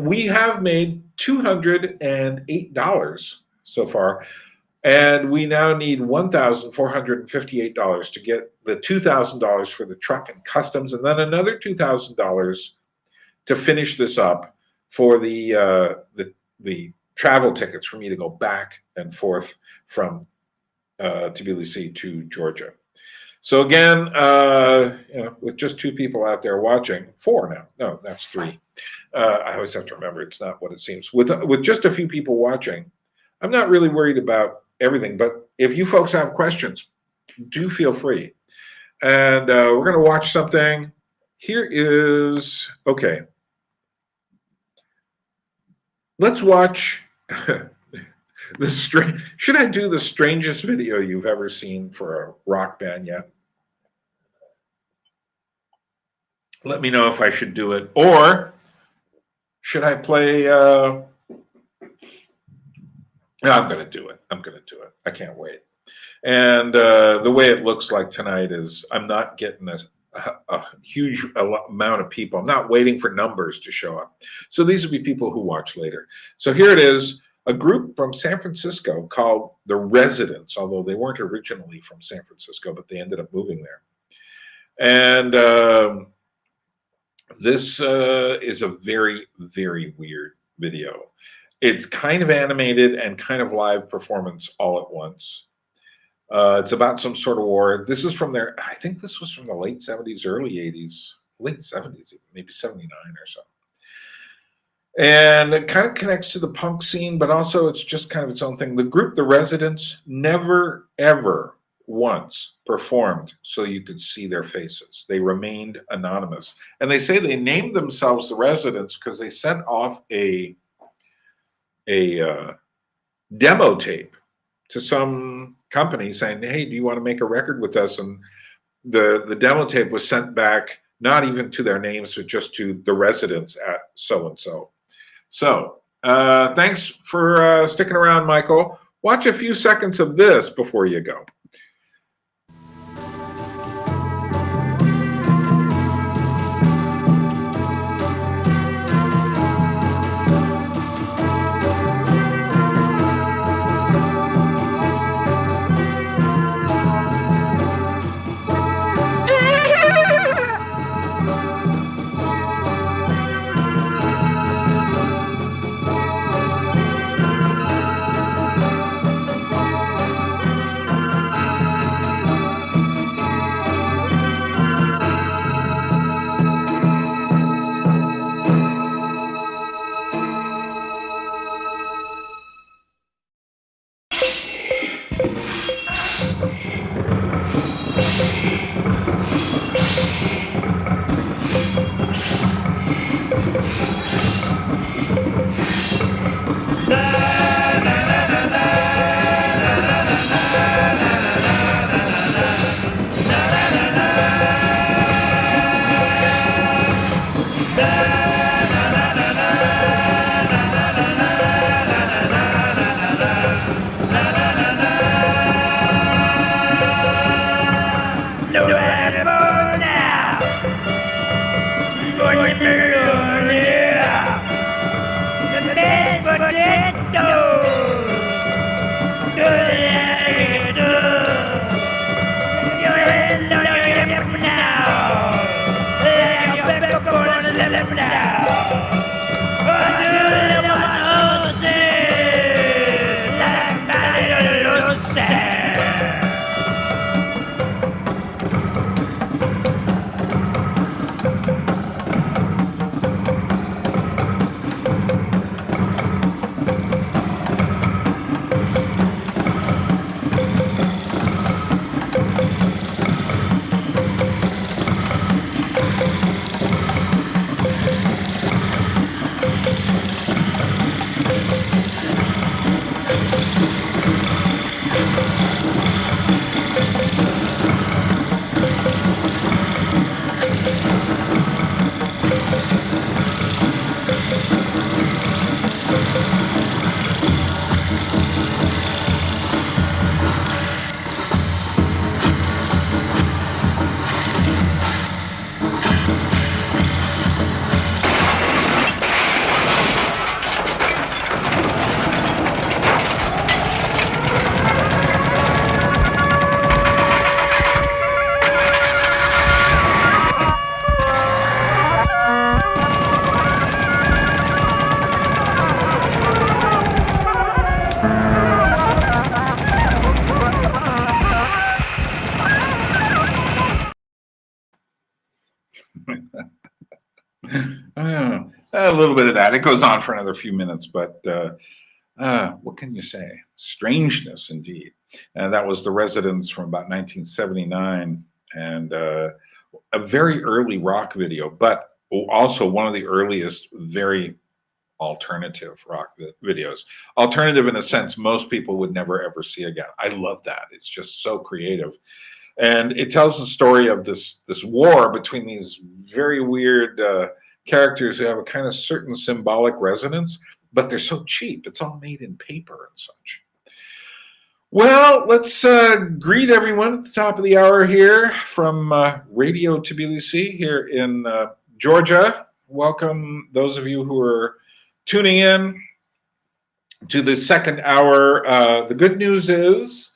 we have made $208 so far, and we now need $1,458 to get the $2,000 for the truck and customs, and then another $2,000 to finish this up for the travel tickets for me to go back and forth from Tbilisi to Georgia. So again, with just 2 people out there watching, 4 now. No, that's 3. I always have to remember it's not what it seems. With just a few people watching, I'm not really worried about everything. But if you folks have questions, do feel free. And we're going to watch something. Here is, okay. Let's watch should I do the strangest video you've ever seen for a rock band yet? Let me know if I should do it. Or Should I play? No, I'm going to do it. I'm going to do it. I can't wait. And the way it looks like tonight is I'm not getting a huge amount of people. I'm not waiting for numbers to show up. So these will be people who watch later. So here it is, a group from San Francisco called the Residents, although they weren't originally from San Francisco, but they ended up moving there. And this is a very, very weird video. It's kind of animated and kind of live performance all at once. It's about some sort of war. This is from their, I think this was from the late 70s, early 80s, late 70s, maybe 79 or so. And it kind of connects to the punk scene, but also it's just kind of its own thing. The group, the Residents, never, ever once performed so you could see their faces. They remained anonymous. And they say they named themselves the Residents because they sent off a demo tape to some company saying, hey, do you want to make a record with us? And the demo tape was sent back, not even to their names, but just to the Residents at so-and-so. So thanks for sticking around, Michael. Watch a few seconds of this before you go. A little bit of that. It goes on for another few minutes, but what can you say? Strangeness, indeed. And that was the Residents from about 1979, and a very early rock video, but also one of the earliest very alternative rock videos. Alternative in a sense most people would never ever see again. I love that. It's just so creative. And it tells the story of this war between these very weird characters who have a kind of certain symbolic resonance, but they're so cheap. It's all made in paper and such. Well, let's greet everyone at the top of the hour here from Radio Tbilisi here in Georgia. Welcome those of you who are tuning in to the second hour. The good news is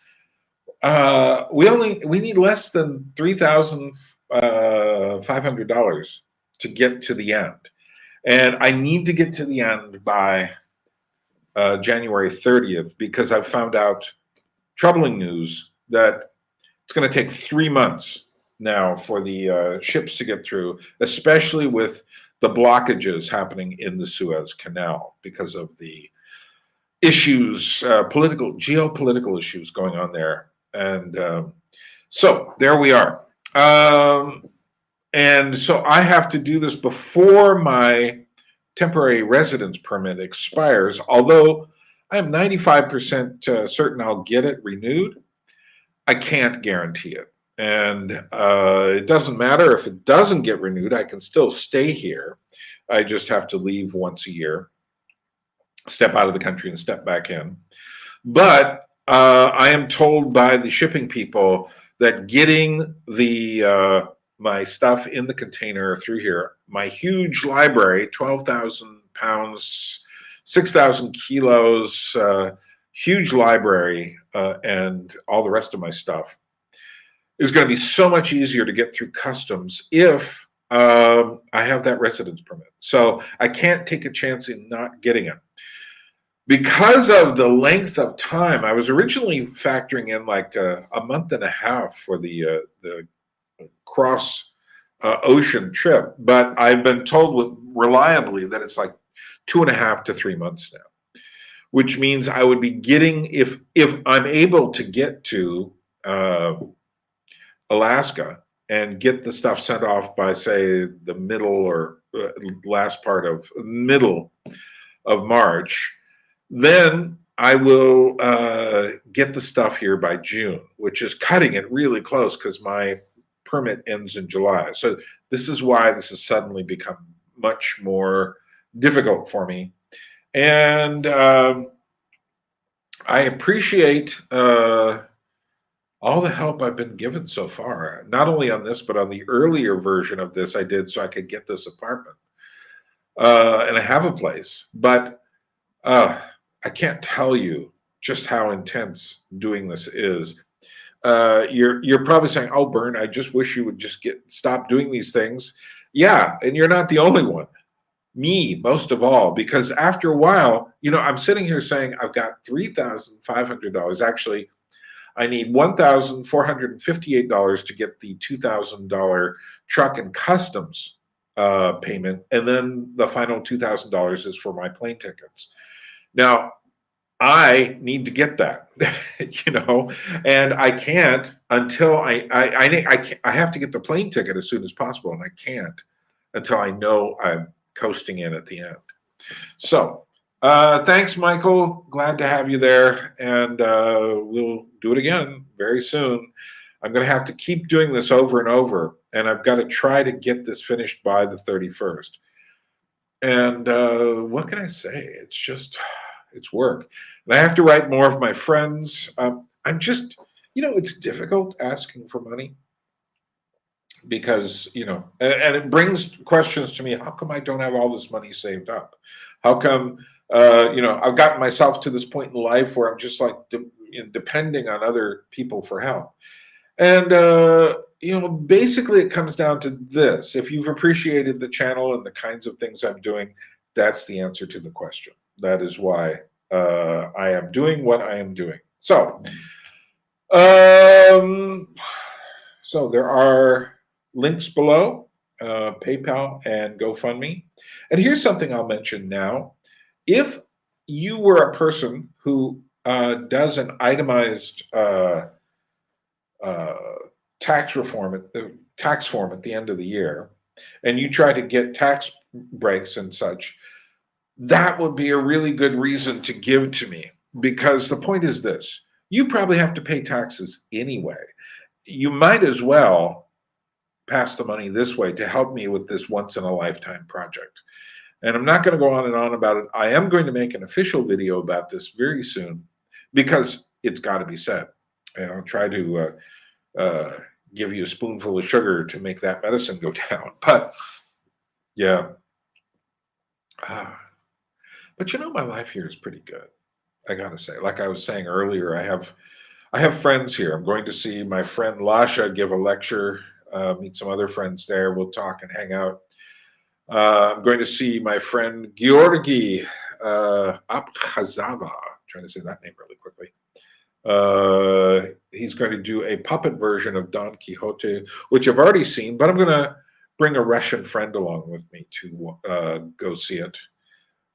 we need less than $3,500 to get to the end, and I need to get to the end by January 30th because I've found out troubling news that it's going to take 3 months now for the ships to get through, especially with the blockages happening in the Suez Canal because of the issues, geopolitical issues going on there. And so there we are. And so I have to do this before my temporary residence permit expires, although I am 95% certain I'll get it renewed. I can't guarantee it. And it doesn't matter if it doesn't get renewed, I can still stay here. I just have to leave once a year, step out of the country and step back in. But I am told by the shipping people that getting the my stuff in the container through here, my huge library, 12,000 pounds, 6,000 kilos, huge library, and all the rest of my stuff is going to be so much easier to get through customs if I have that residence permit. So I can't take a chance in not getting it. Because of the length of time, I was originally factoring in like a month and a half for the cross ocean trip, but I've been told reliably that it's like 2.5 to 3 months now, which means I would be getting, if I'm able to get to Alaska and get the stuff sent off by, say, the middle or middle of March, then I will get the stuff here by June, which is cutting it really close because my permit ends in July. So this is why this has suddenly become much more difficult for me. And I appreciate all the help I've been given so far, not only on this, but on the earlier version of this I did so I could get this apartment. And I have a place, but I can't tell you just how intense doing this is. You're probably saying, "Oh, Bern, I just wish you would just stop doing these things." Yeah, and you're not the only one. Me, most of all, because after a while, I'm sitting here saying I've got $3,500. Actually, I need $1,458 to get the $2,000 truck and customs payment, and then the final $2,000 is for my plane tickets. Now, I need to get that, and I can't until I have to get the plane ticket as soon as possible, and I can't until I know I'm coasting in at the end. So thanks, Michael. Glad to have you there, and we'll do it again very soon. I'm going to have to keep doing this over and over, and I've got to try to get this finished by the 31st. And what can I say? It's work. And I have to write more of my friends. I'm just, it's difficult asking for money because, and it brings questions to me. How come I don't have all this money saved up? How come, I've gotten myself to this point in life where I'm just like depending on other people for help. And, basically it comes down to this. If you've appreciated the channel and the kinds of things I'm doing, that's the answer to the question. That is why I am doing what I am doing. So, so there are links below, PayPal and GoFundMe. And here's something I'll mention now. If you were a person who does an itemized tax form at the end of the year, and you try to get tax breaks and such, that would be a really good reason to give to me, because the point is this: you probably have to pay taxes anyway. You might as well pass the money this way to help me with this once-in-a-lifetime project. And I'm not going to go on and on about it. I am going to make an official video about this very soon because it's got to be said. And I'll try to give you a spoonful of sugar to make that medicine go down. But yeah. But you know, my life here is pretty good, I got to say. Like I was saying earlier, I have friends here. I'm going to see my friend Lasha give a lecture, meet some other friends there. We'll talk and hang out. I'm going to see my friend Georgi Abkhazava, trying to say that name really quickly. He's going to do a puppet version of Don Quixote, which I've already seen, but I'm going to bring a Russian friend along with me to go see it.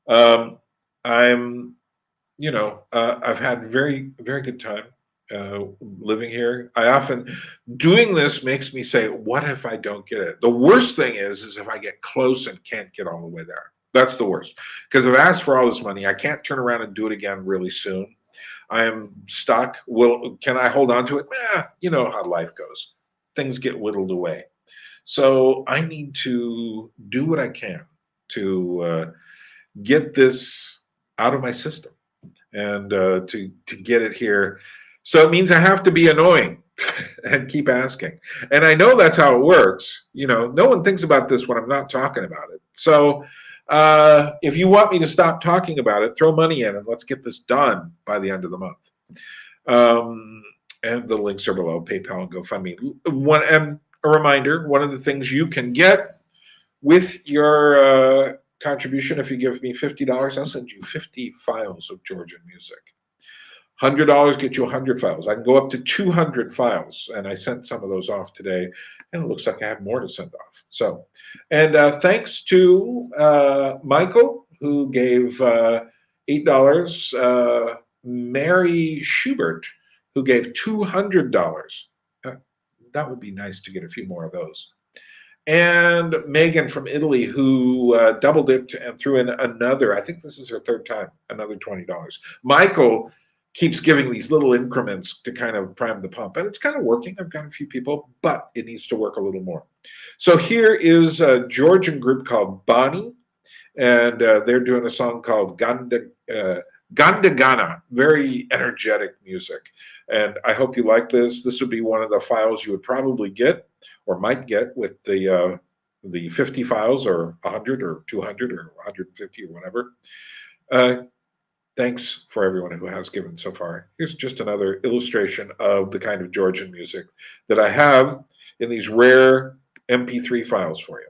I've had very, very good time living here. Doing this makes me say, what if I don't get it? The worst thing is if I get close and can't get all the way there. That's the worst. Because I've asked for all this money. I can't turn around and do it again really soon. I am stuck. Can I hold on to it? You know how life goes. Things get whittled away. So I need to do what I can to get this out of my system and to get it here. So it means I have to be annoying and keep asking. And I know that's how it works. You know, no one thinks about this when I'm not talking about it. So if you want me to stop talking about it, throw money in and let's get this done by the end of the month. And the links are below, PayPal and GoFundMe. And a reminder, one of the things you can get with your contribution, if you give me $50, I'll send you 50 files of Georgian music. $100 get you 100 files. I can go up to 200 files, and I sent some of those off today, and it looks like I have more to send off. So, and thanks to Michael, who gave $8, Mary Schubert, who gave $200. That would be nice to get a few more of those. And Megan from Italy, who double dipped and threw in another, I think this is her third time, another $20. Michael keeps giving these little increments to kind of prime the pump. And it's kind of working. I've got a few people, but it needs to work a little more. So here is a Georgian group called Bani, and they're doing a song called Gandagana, very energetic music. And I hope you like this. This would be one of the files you would probably get or might get with the 50 files or 100 or 200 or 150 or whatever. Thanks for everyone who has given so far. Here's just another illustration of the kind of Georgian music that I have in these rare MP3 files for you.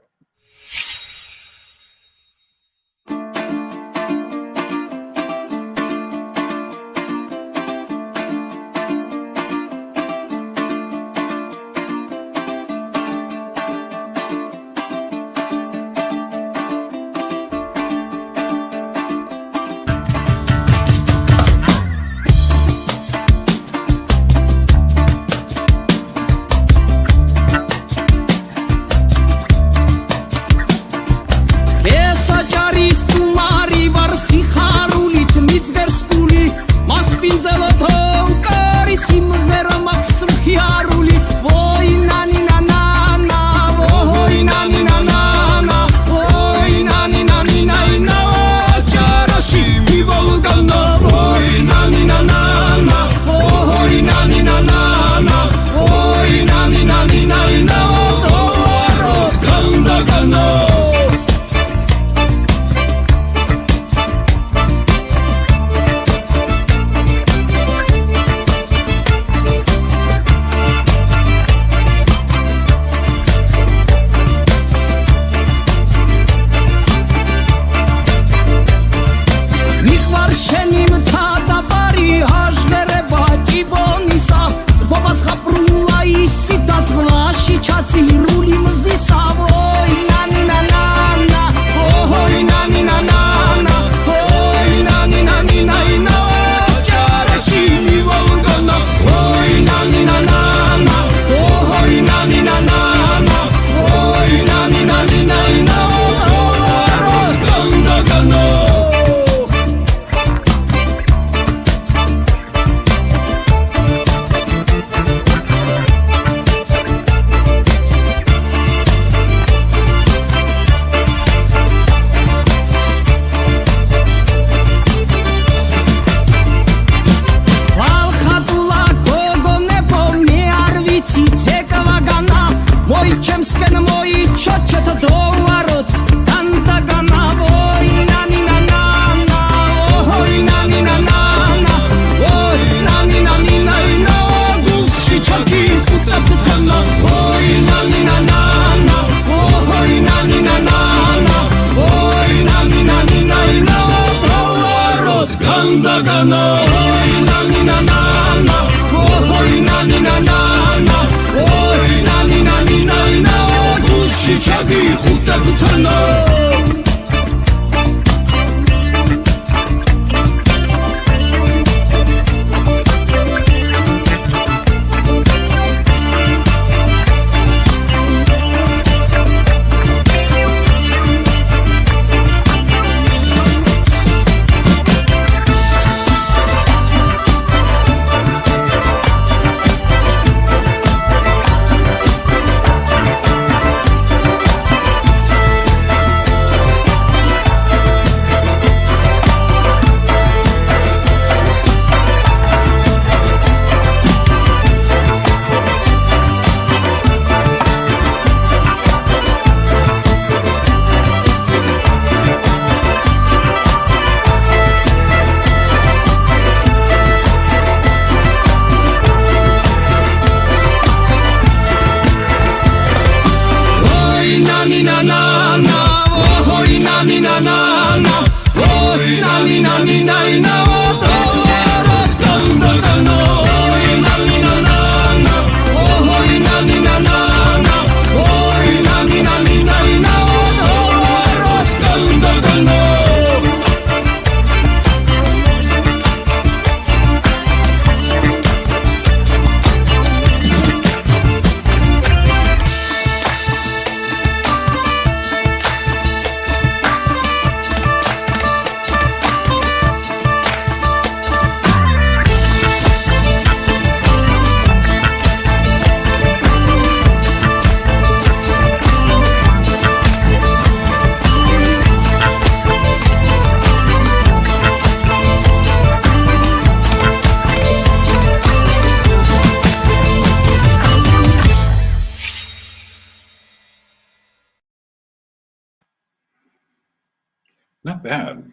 Not bad.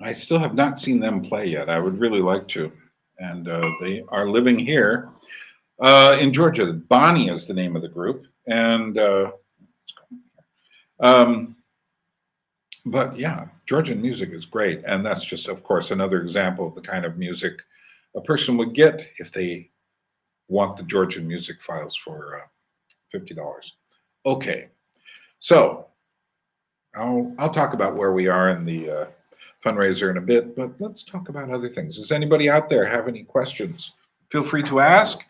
I still have not seen them play yet. I would really like to. And they are living here in Georgia. Bonnie is the name of the group. And um, but yeah, Georgian music is great. And that's just, of course, another example of the kind of music a person would get if they want the Georgian music files for $50. Okay, so I'll talk about where we are in the fundraiser in a bit, but let's talk about other things. Does anybody out there have any questions? Feel free to ask,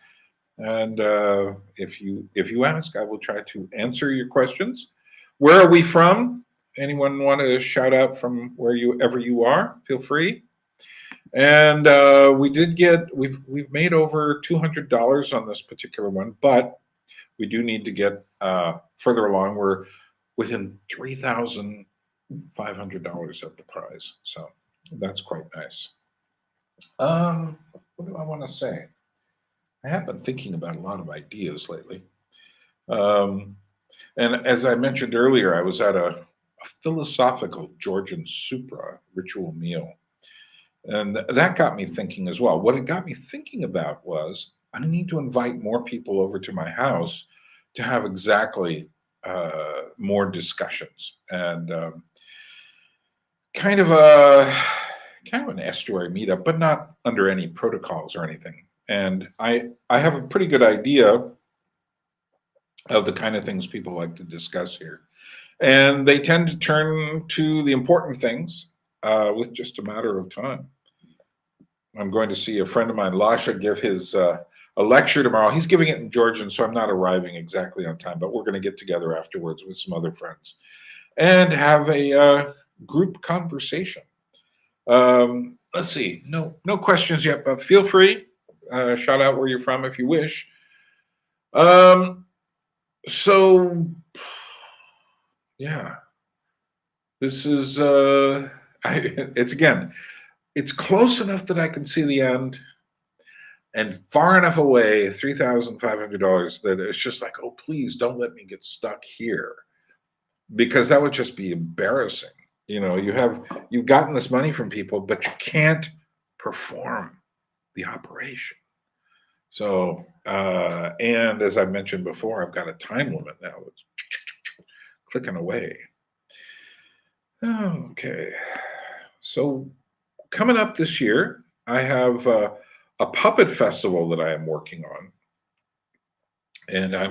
and if you ask, I will try to answer your questions. Where are we from? Anyone want to shout out from wherever you are? Feel free. And we've made over $200 on this particular one, but we do need to get further along. We're within $3,500 of the prize, so that's quite nice. What do I want to say? I have been thinking about a lot of ideas lately. And as I mentioned earlier, I was at a philosophical Georgian supra ritual meal. And that got me thinking as well. What it got me thinking about was I need to invite more people over to my house to have exactly more discussions and kind of an estuary meetup, but not under any protocols or anything. And I have a pretty good idea of the kind of things people like to discuss here. And they tend to turn to the important things with just a matter of time. I'm going to see a friend of mine, Lasha, give his a lecture tomorrow. He's giving it in Georgian, so I'm not arriving exactly on time, but we're going to get together afterwards with some other friends and have a group conversation. Let's see, no questions yet, but feel free. Shout out where you're from if you wish. So, yeah, this is, it's close enough that I can see the end and far enough away, $3,500, that it's just like, oh, please don't let me get stuck here, because that would just be embarrassing. You've gotten this money from people, but you can't perform the operation. So, and as I mentioned before, I've got a time limit now. It's clicking away. Okay. So coming up this year, I have a puppet festival that I am working on. And I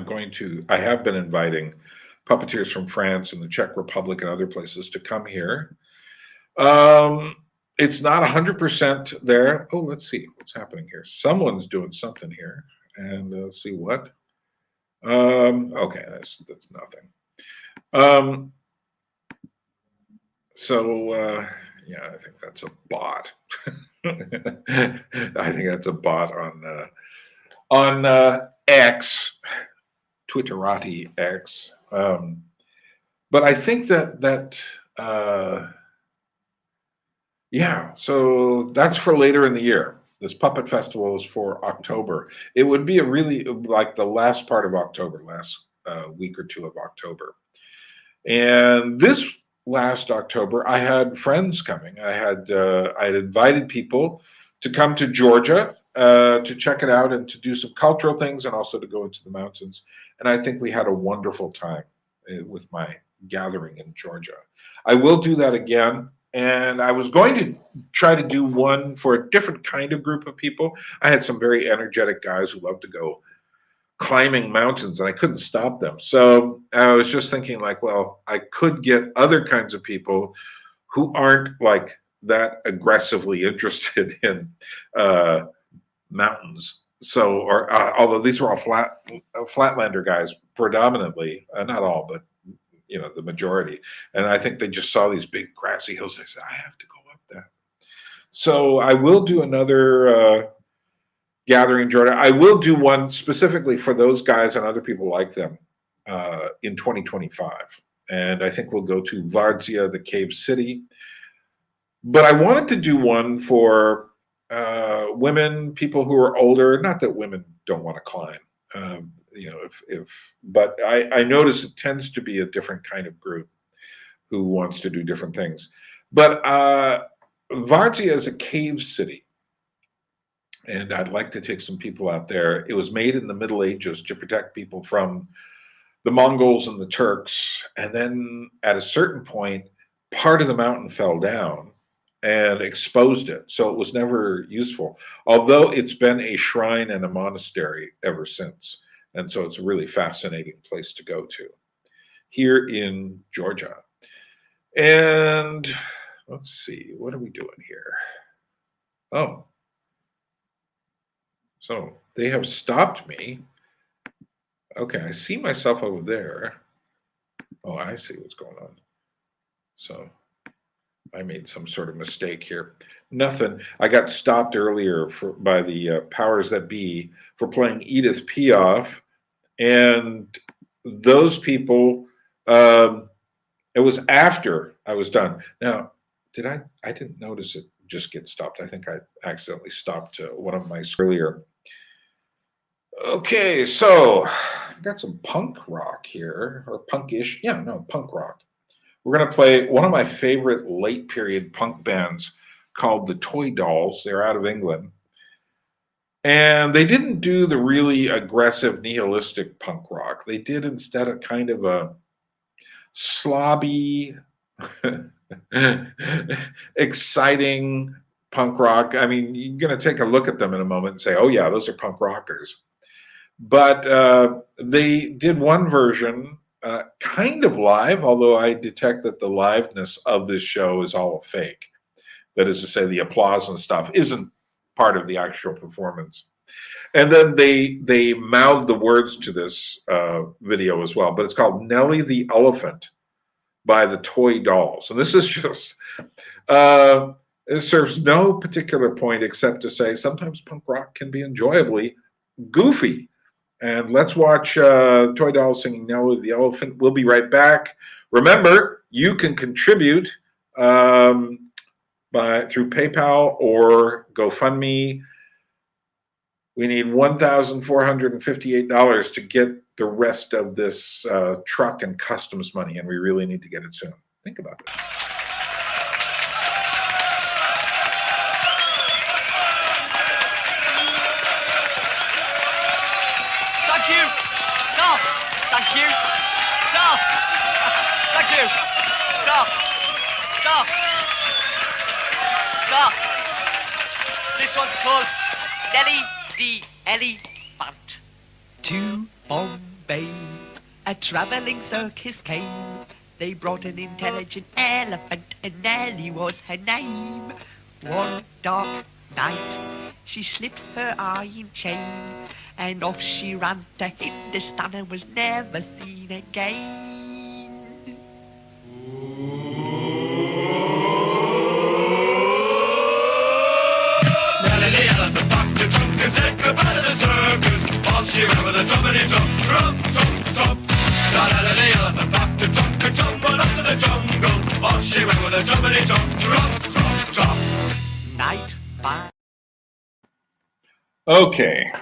have been inviting puppeteers from France and the Czech Republic and other places to come here. It's not 100% there. Oh, let's see what's happening here. Someone's doing something here, and let's see what. Okay, that's nothing. Yeah, I think that's a bot. I think that's a bot on X, Twitterati X. But I think that yeah, so that's for later in the year. This puppet festival is for October. It would be like the last part of October, last week or two of October. And this last October, I had friends coming. I had invited people to come to Georgia to check it out and to do some cultural things and also to go into the mountains. And I think we had a wonderful time with my gathering in Georgia. I will do that again. And I was going to try to do one for a different kind of group of people. I had some very energetic guys who love to go climbing mountains, and I couldn't stop them. So I was just thinking, like, well, I could get other kinds of people who aren't like that aggressively interested in mountains. So, although these were all flatlander guys predominantly, not all, but the majority. And I think they just saw these big grassy hills. They said, I have to go up that. So I will do another gathering in Georgia. I will do one specifically for those guys and other people like them in 2025. And I think we'll go to Vardzia, the cave city. But I wanted to do one for women, people who are older. Not that women don't want to climb. But I notice it tends to be a different kind of group who wants to do different things. But Vartia is a cave city. And I'd like to take some people out there. It was made in the Middle Ages to protect people from the Mongols and the Turks. And then at a certain point, part of the mountain fell down and exposed it. So it was never useful, although it's been a shrine and a monastery ever since. And so it's a really fascinating place to go to here in Georgia. And let's see, what are we doing here? Oh, so they have stopped me. Okay, I see myself over there. Oh, I see what's going on. So I made some sort of mistake here. Nothing. I got stopped earlier by the powers that be for playing Edith Piaf, and those people. It was after I was done. Now, I didn't notice it just get stopped. I think I accidentally stopped one of my earlier. Okay, so I got some punk rock here, or punkish. Yeah, no, punk rock. We're going to play one of my favorite late period punk bands called the Toy Dolls. They're out of England. And they didn't do the really aggressive nihilistic punk rock. They did instead a kind of a slobby, exciting punk rock. I mean, you're going to take a look at them in a moment and say, oh, yeah, those are punk rockers. But they did one version kind of live, although I detect that the liveness of this show is all a fake. That is to say, the applause and stuff isn't part of the actual performance. And then they mouthed the words to this video as well, but it's called Nellie the Elephant by the Toy Dolls. And this is just, it serves no particular point except to say sometimes punk rock can be enjoyably goofy. And let's watch Toy Dolls singing Nellie the Elephant. We'll be right back. Remember, you can contribute through PayPal or GoFundMe. We need $1,458 to get the rest of this truck and customs money, and we really need to get it soon. Think about this. Thank you. Stop. Thank you. Stop. Thank you. Stop. Stop. Stop. This one's called Nellie the Elephant. To Bombay, a traveling circus came. They brought an intelligent elephant, and Nellie was her name. One dark night, she slipped her iron chain, and off she ran to Hindustan and was never seen again. Nellie the elephant packed a trunk and said goodbye to the circus. Off she went with a drummity drum, drum, drum, drum. Nellie the elephant packed a trunk and tumbled up to the jungle. Off she went with a drummity drum, drum, drum, drum. Night by Okay.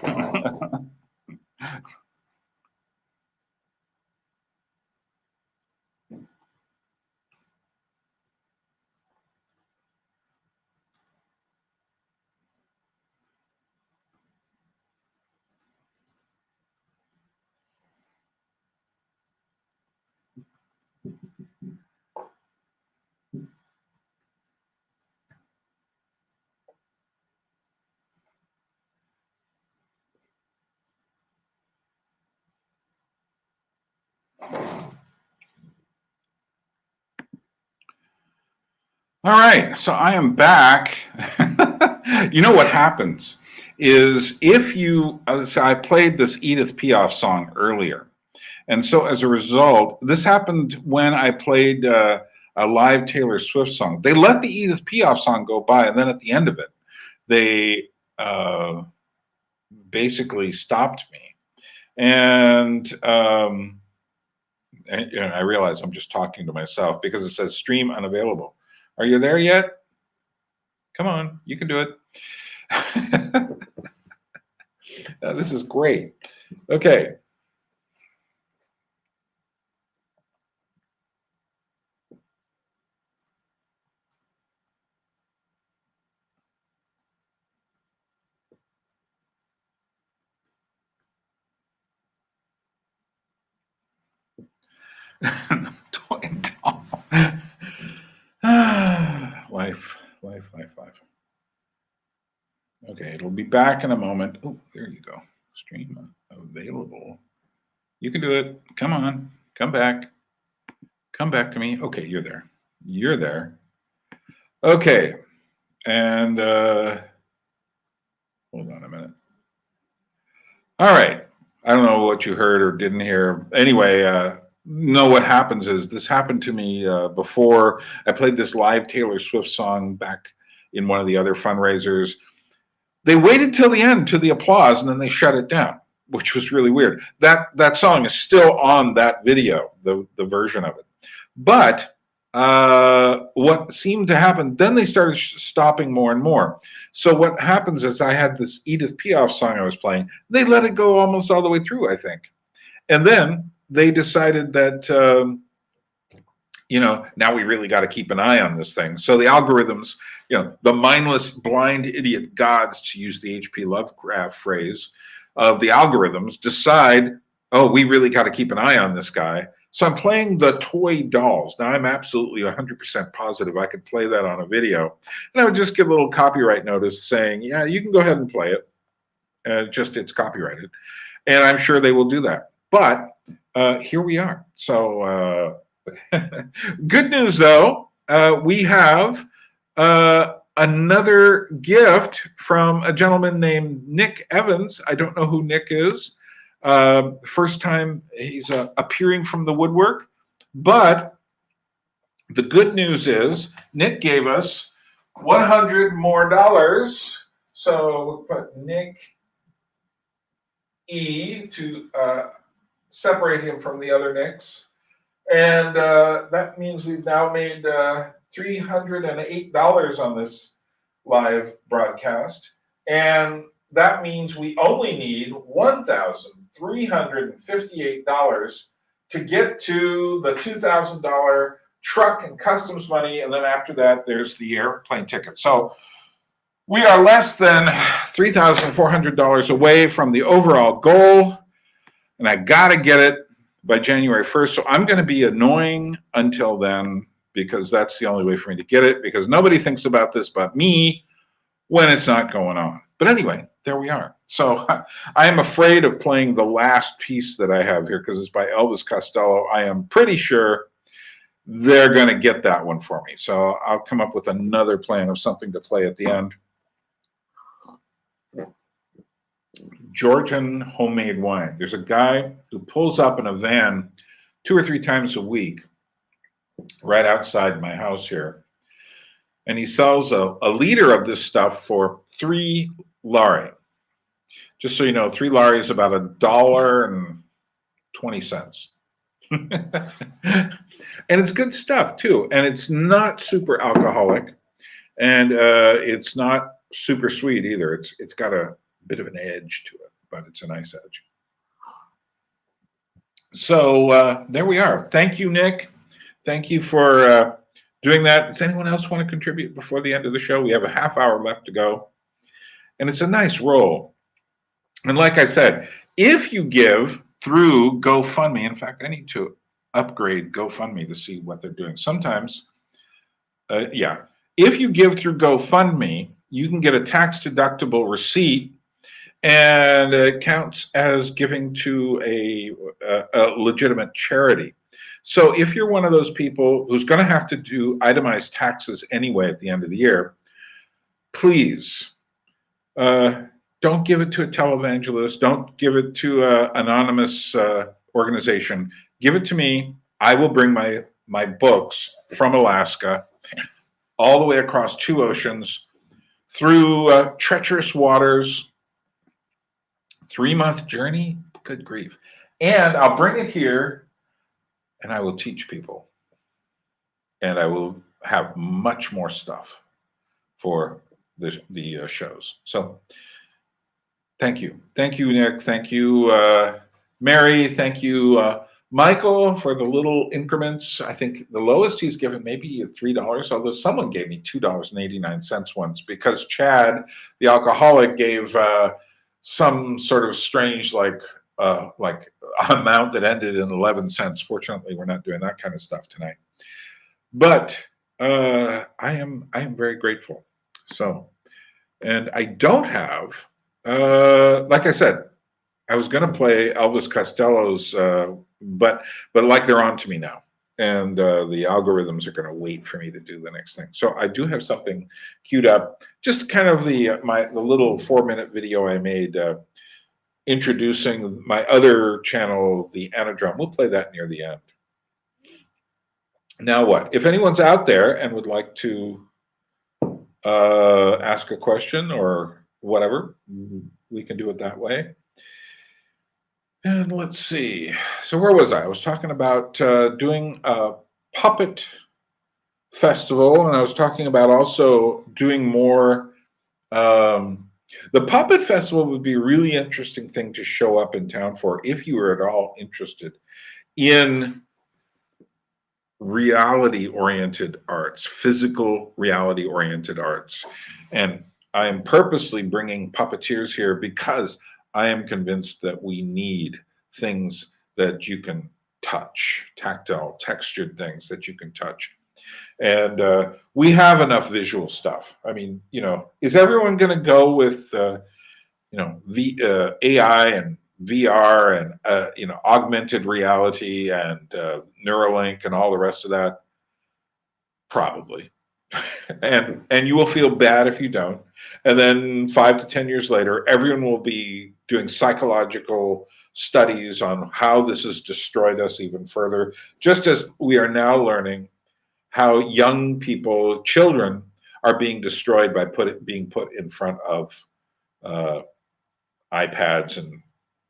All right, so I am back. You know what happens is if you, so I played this Edith Piaf song earlier. And so as a result, this happened when I played a live Taylor Swift song. They let the Edith Piaf song go by, and then at the end of it, they basically stopped me. And I realize I'm just talking to myself because it says stream unavailable. Are you there yet? Come on, you can do it. This is great. Okay. Toy doll. Life. Okay, it'll be back in a moment. Oh, there you go. Stream available. You can do it. Come on. Come back. Come back to me. Okay, you're there. You're there. Okay. And hold on a minute. All right. I don't know what you heard or didn't hear. Anyway, no, what happens is this happened to me before. I played this live Taylor Swift song back in one of the other fundraisers. They waited till the end, to the applause, and then they shut it down, which was really weird. That song is still on that video, the version of it. But what seemed to happen, then they started stopping more and more. So what happens is I had this Edith Piaf song I was playing. They let it go almost all the way through, I think. And then they decided that, now we really got to keep an eye on this thing. So the algorithms, the mindless, blind, idiot gods, to use the H.P. Lovecraft phrase, of the algorithms decide, oh, we really got to keep an eye on this guy. So I'm playing the toy dolls. Now, I'm absolutely 100% positive I could play that on a video. And I would just get a little copyright notice saying, yeah, you can go ahead and play it. It's copyrighted. And I'm sure they will do that. But here we are. So good news, though. We have another gift from a gentleman named Nick Evans. I don't know who Nick is. First time he's appearing from the woodwork. But the good news is Nick gave us $100 more. So we'll put Nick E to separate him from the other Nicks. And that means we've now made $308 on this live broadcast. And that means we only need $1,358 to get to the $2,000 truck and customs money. And then after that, there's the airplane ticket. So we are less than $3,400 away from the overall goal. And I got to get it by January 1st. So I'm going to be annoying until then, because that's the only way for me to get it, because nobody thinks about this but me when it's not going on. But anyway, there we are. So I am afraid of playing the last piece that I have here because it's by Elvis Costello. I am pretty sure they're going to get that one for me. So I'll come up with another plan of something to play at the end. Georgian homemade wine. There's a guy who pulls up in a van 2 or 3 times a week right outside my house here. And he sells a liter of this stuff for 3 lari. Just so you know, 3 lari is about $1.20. And it's good stuff too. And it's not super alcoholic, and it's not super sweet either. It's got a bit of an edge to it, but it's a nice edge. So there we are. Thank you, Nick. Thank you for doing that. Does anyone else want to contribute before the end of the show? We have a half hour left to go. And it's a nice roll. And like I said, if you give through GoFundMe, in fact, I need to upgrade GoFundMe to see what they're doing. Sometimes, if you give through GoFundMe, you can get a tax-deductible receipt, and it counts as giving to a legitimate charity. So if you're one of those people who's going to have to do itemized taxes anyway at the end of the year, please don't give it to a televangelist. Don't give it to an anonymous organization. Give it to me. I will bring my books from Alaska all the way across 2 oceans through treacherous waters. 3-month journey? Good grief. And I'll bring it here, and I will teach people. And I will have much more stuff for the shows. So thank you. Thank you, Nick. Thank you, Mary. Thank you, Michael, for the little increments. I think the lowest he's given maybe $3, although someone gave me $2.89 once, because Chad, the alcoholic, gave some sort of strange, like, like amount that ended in 11 cents. Fortunately, we're not doing that kind of stuff tonight. But I am very grateful. So, and I don't have, like I said, I was going to play Elvis Costello's, but like they're on to me now, and the algorithms are going to wait for me to do the next thing. So I do have something queued up, just kind of the little 4-minute video I made introducing my other channel, the Anadrum. We'll play that near the end. Now what? If anyone's out there and would like to ask a question or whatever, we can do it that way. And let's see. So where was I? I was talking about doing a puppet festival, and I was talking about also doing more. The puppet festival would be a really interesting thing to show up in town for if you were at all interested in reality-oriented arts, physical reality-oriented arts. And I am purposely bringing puppeteers here because I am convinced that we need things that you can touch, tactile, textured things that you can touch. And we have enough visual stuff. I mean, is everyone going to go with, AI and VR and, augmented reality and Neuralink and all the rest of that? Probably. and you will feel bad if you don't. And then 5 to 10 years later, everyone will be doing psychological studies on how this has destroyed us even further, just as we are now learning how young people, children, are being destroyed by being put in front of iPads and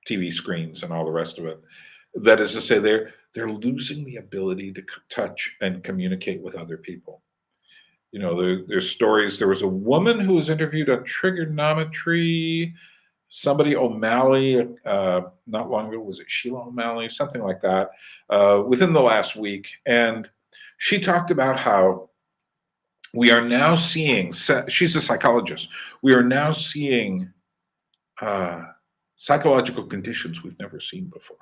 TV screens and all the rest of it. That is to say, they're losing the ability to touch and communicate with other people. There's stories. There was a woman who was interviewed on trigonometry. Somebody O'Malley, not long ago, was it Sheila O'Malley, something like that, within the last week, and she talked about how we are now seeing. She's a psychologist. We are now seeing psychological conditions we've never seen before,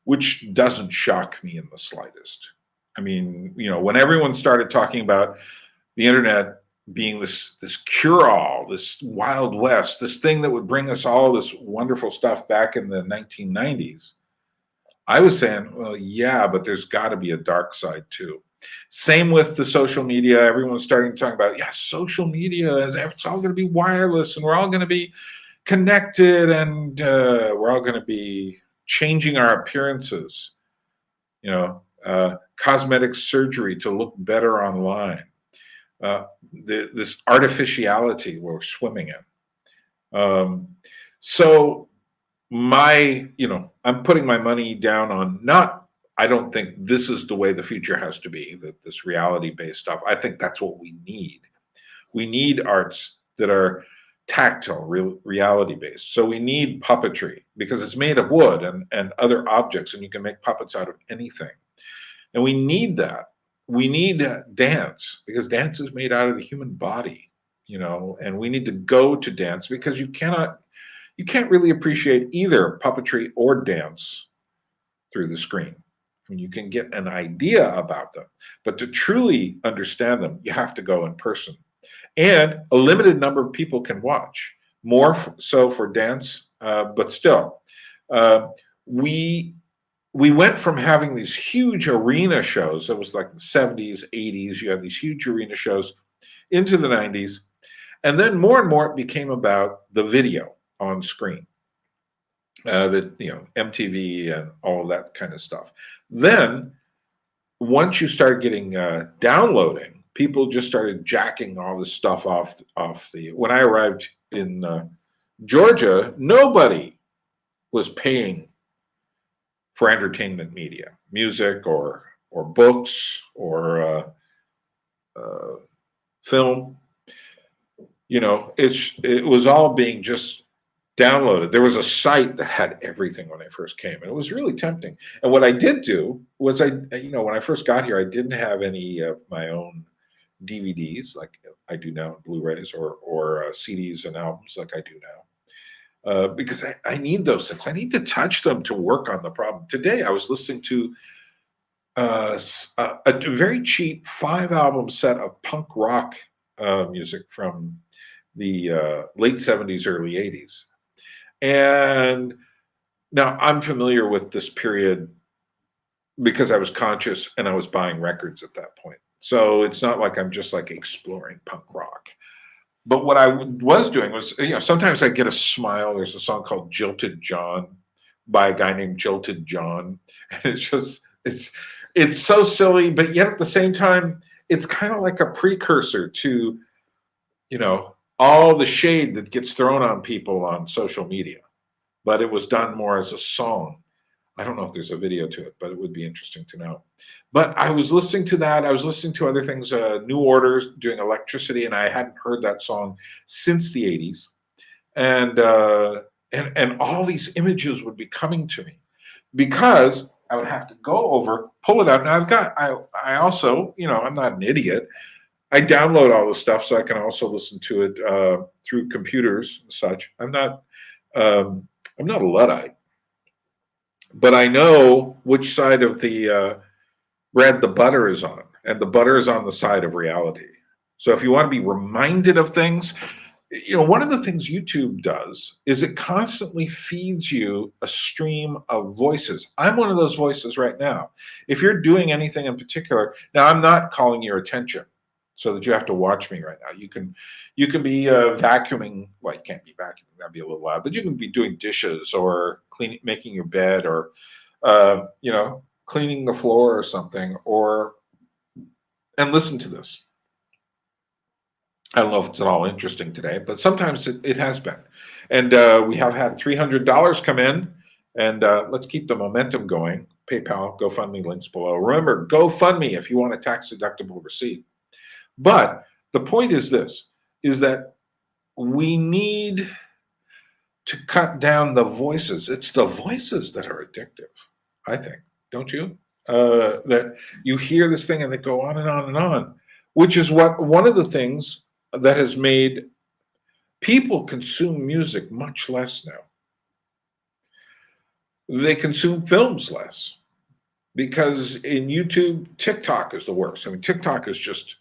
which doesn't shock me in the slightest. I mean, when everyone started talking about the internet being this cure-all, this Wild West, this thing that would bring us all this wonderful stuff back in the 1990s, I was saying, well, yeah, but there's got to be a dark side too. Same with the social media. Everyone's starting to talk about, social media, it's all going to be wireless, and we're all going to be connected, and we're all going to be changing our appearances. Cosmetic surgery to look better online. This artificiality we're swimming in. So I'm putting my money down on I don't think this is the way the future has to be, this reality-based stuff. I think that's what we need. We need arts that are tactile, reality-based. So we need puppetry because it's made of wood and other objects, and you can make puppets out of anything. And we need that. We need dance because dance is made out of the human body, and we need to go to dance because you can't really appreciate either puppetry or dance through the screen. I mean, you can get an idea about them, but to truly understand them, you have to go in person. And a limited number of people can watch, more so for dance, but still. We went from having these huge arena shows, that was like the 70s, 80s, you had these huge arena shows, into the 90s, and then more and more it became about the video on screen, MTV and all of that kind of stuff. Then, once you start getting downloading, people just started jacking all this stuff off when I arrived in Georgia, nobody was paying for entertainment media, music or books or film. It was all being just downloaded. There was a site that had everything when I first came, and it was really tempting. And what I did do was when I first got here, I didn't have any of my own DVDs like I do now, Blu-rays or CDs and albums like I do now. because I need those things. I need to touch them to work on the problem. Today, I was listening to a very cheap 5-album set of punk rock music from the late 70s, early 80s. And now I'm familiar with this period because I was conscious and I was buying records at that point. So it's not like I'm just like exploring punk rock. But what I was doing was, sometimes I get a smile. There's a song called Jilted John by a guy named Jilted John. And it's so silly, but yet at the same time, it's kind of like a precursor to, all the shade that gets thrown on people on social media. But it was done more as a song. I don't know if there's a video to it, but it would be interesting to know. But I was listening to that. I was listening to other things, New Order doing Electricity, and I hadn't heard that song since the 80s. And all these images would be coming to me because I would have to go over, pull it out. Now I also, I'm not an idiot. I download all the stuff so I can also listen to it through computers and such. I'm not a Luddite. But I know which side of the bread the butter is on, and the butter is on the side of reality. So if you want to be reminded of things, one of the things YouTube does is it constantly feeds you a stream of voices. I'm one of those voices right now. If you're doing anything in particular, now I'm not calling your attention so that you have to watch me right now. You can be vacuuming. Well, you can't be vacuuming. That'd be a little loud. But you can be doing dishes or cleaning, making your bed, or cleaning the floor or something, and listen to this. I don't know if it's at all interesting today, but sometimes it has been. And we have had $300 come in, and let's keep the momentum going. PayPal, GoFundMe, links below. Remember, GoFundMe if you want a tax-deductible receipt. But the point is this, is that we need to cut down the voices. It's the voices that are addictive, I think, don't you? That you hear this thing and they go on and on and on, which is one of the things that has made people consume music much less now. They consume films less because in YouTube, TikTok is the worst. I mean, TikTok is just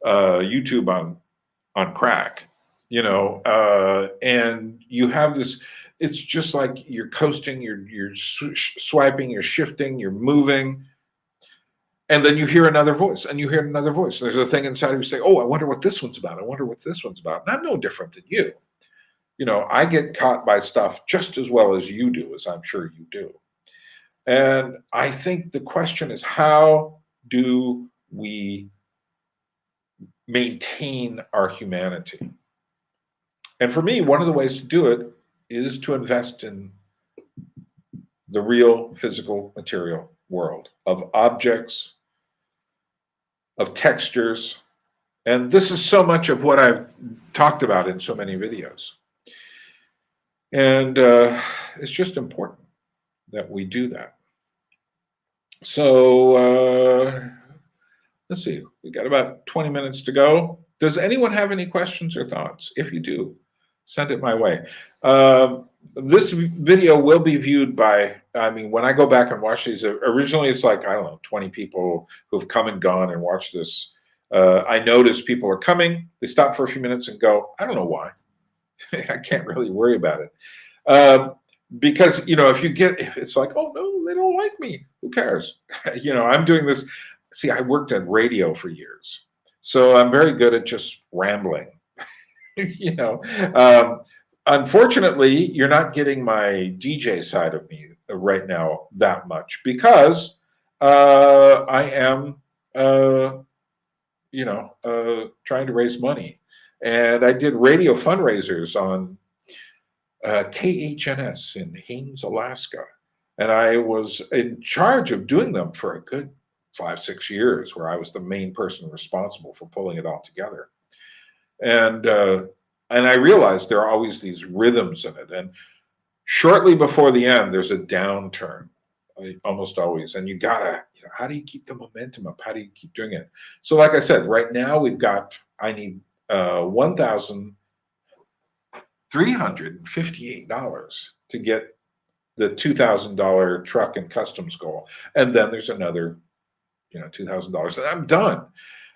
YouTube on crack, and you have this. It's just like you're coasting, you're swiping, you're shifting, you're moving, and then you hear another voice, and you hear another voice. There's a thing inside of you say, "Oh, I wonder what this one's about. I wonder what this one's about." And I'm no different than you. I get caught by stuff just as well as you do, as I'm sure you do. And I think the question is, how do we maintain our humanity? And for me, one of the ways to do it is to invest in the real physical material world of objects, of textures. And this is so much of what I've talked about in so many videos. And it's just important that we do that. So let's see, we got about 20 minutes to go. Does anyone have any questions or thoughts? If you do, send it my way. This video will be viewed by, when I go back and watch these, originally it's like, 20 people who've come and gone and watched this. I notice people are coming, they stop for a few minutes and go, I don't know why. I can't really worry about it. Because, if it's like, oh no, they don't like me, who cares? I'm doing this. See, I worked at radio for years, so I'm very good at just rambling. Unfortunately, you're not getting my DJ side of me right now that much because I am, trying to raise money, and I did radio fundraisers on KHNS in Haines, Alaska, and I was in charge of doing them for a good 5-6 years, where I was the main person responsible for pulling it all together. And I realized there are always these rhythms in it. And shortly before the end, there's a downturn, almost always. And you gotta, how do you keep the momentum up? How do you keep doing it? So like I said, right now I need 1,000 $358 to get the $2,000 truck and customs goal. And then there's another, $2,000, and I'm done.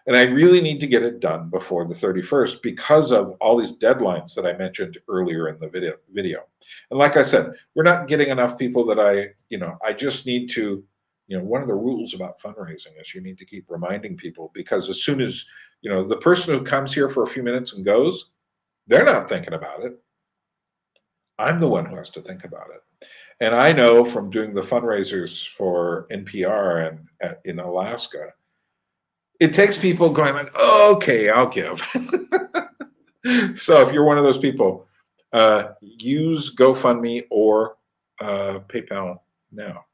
And I really need to get it done before the 31st because of all these deadlines that I mentioned earlier in the video. And like I said, we're not getting enough people that I just need to, one of the rules about fundraising is you need to keep reminding people, because as soon as, the person who comes here for a few minutes and goes, they're not thinking about it. I'm the one who has to think about it. And I know from doing the fundraisers for NPR and in Alaska, it takes people going like, oh, okay, I'll give. So if you're one of those people, use GoFundMe or PayPal now.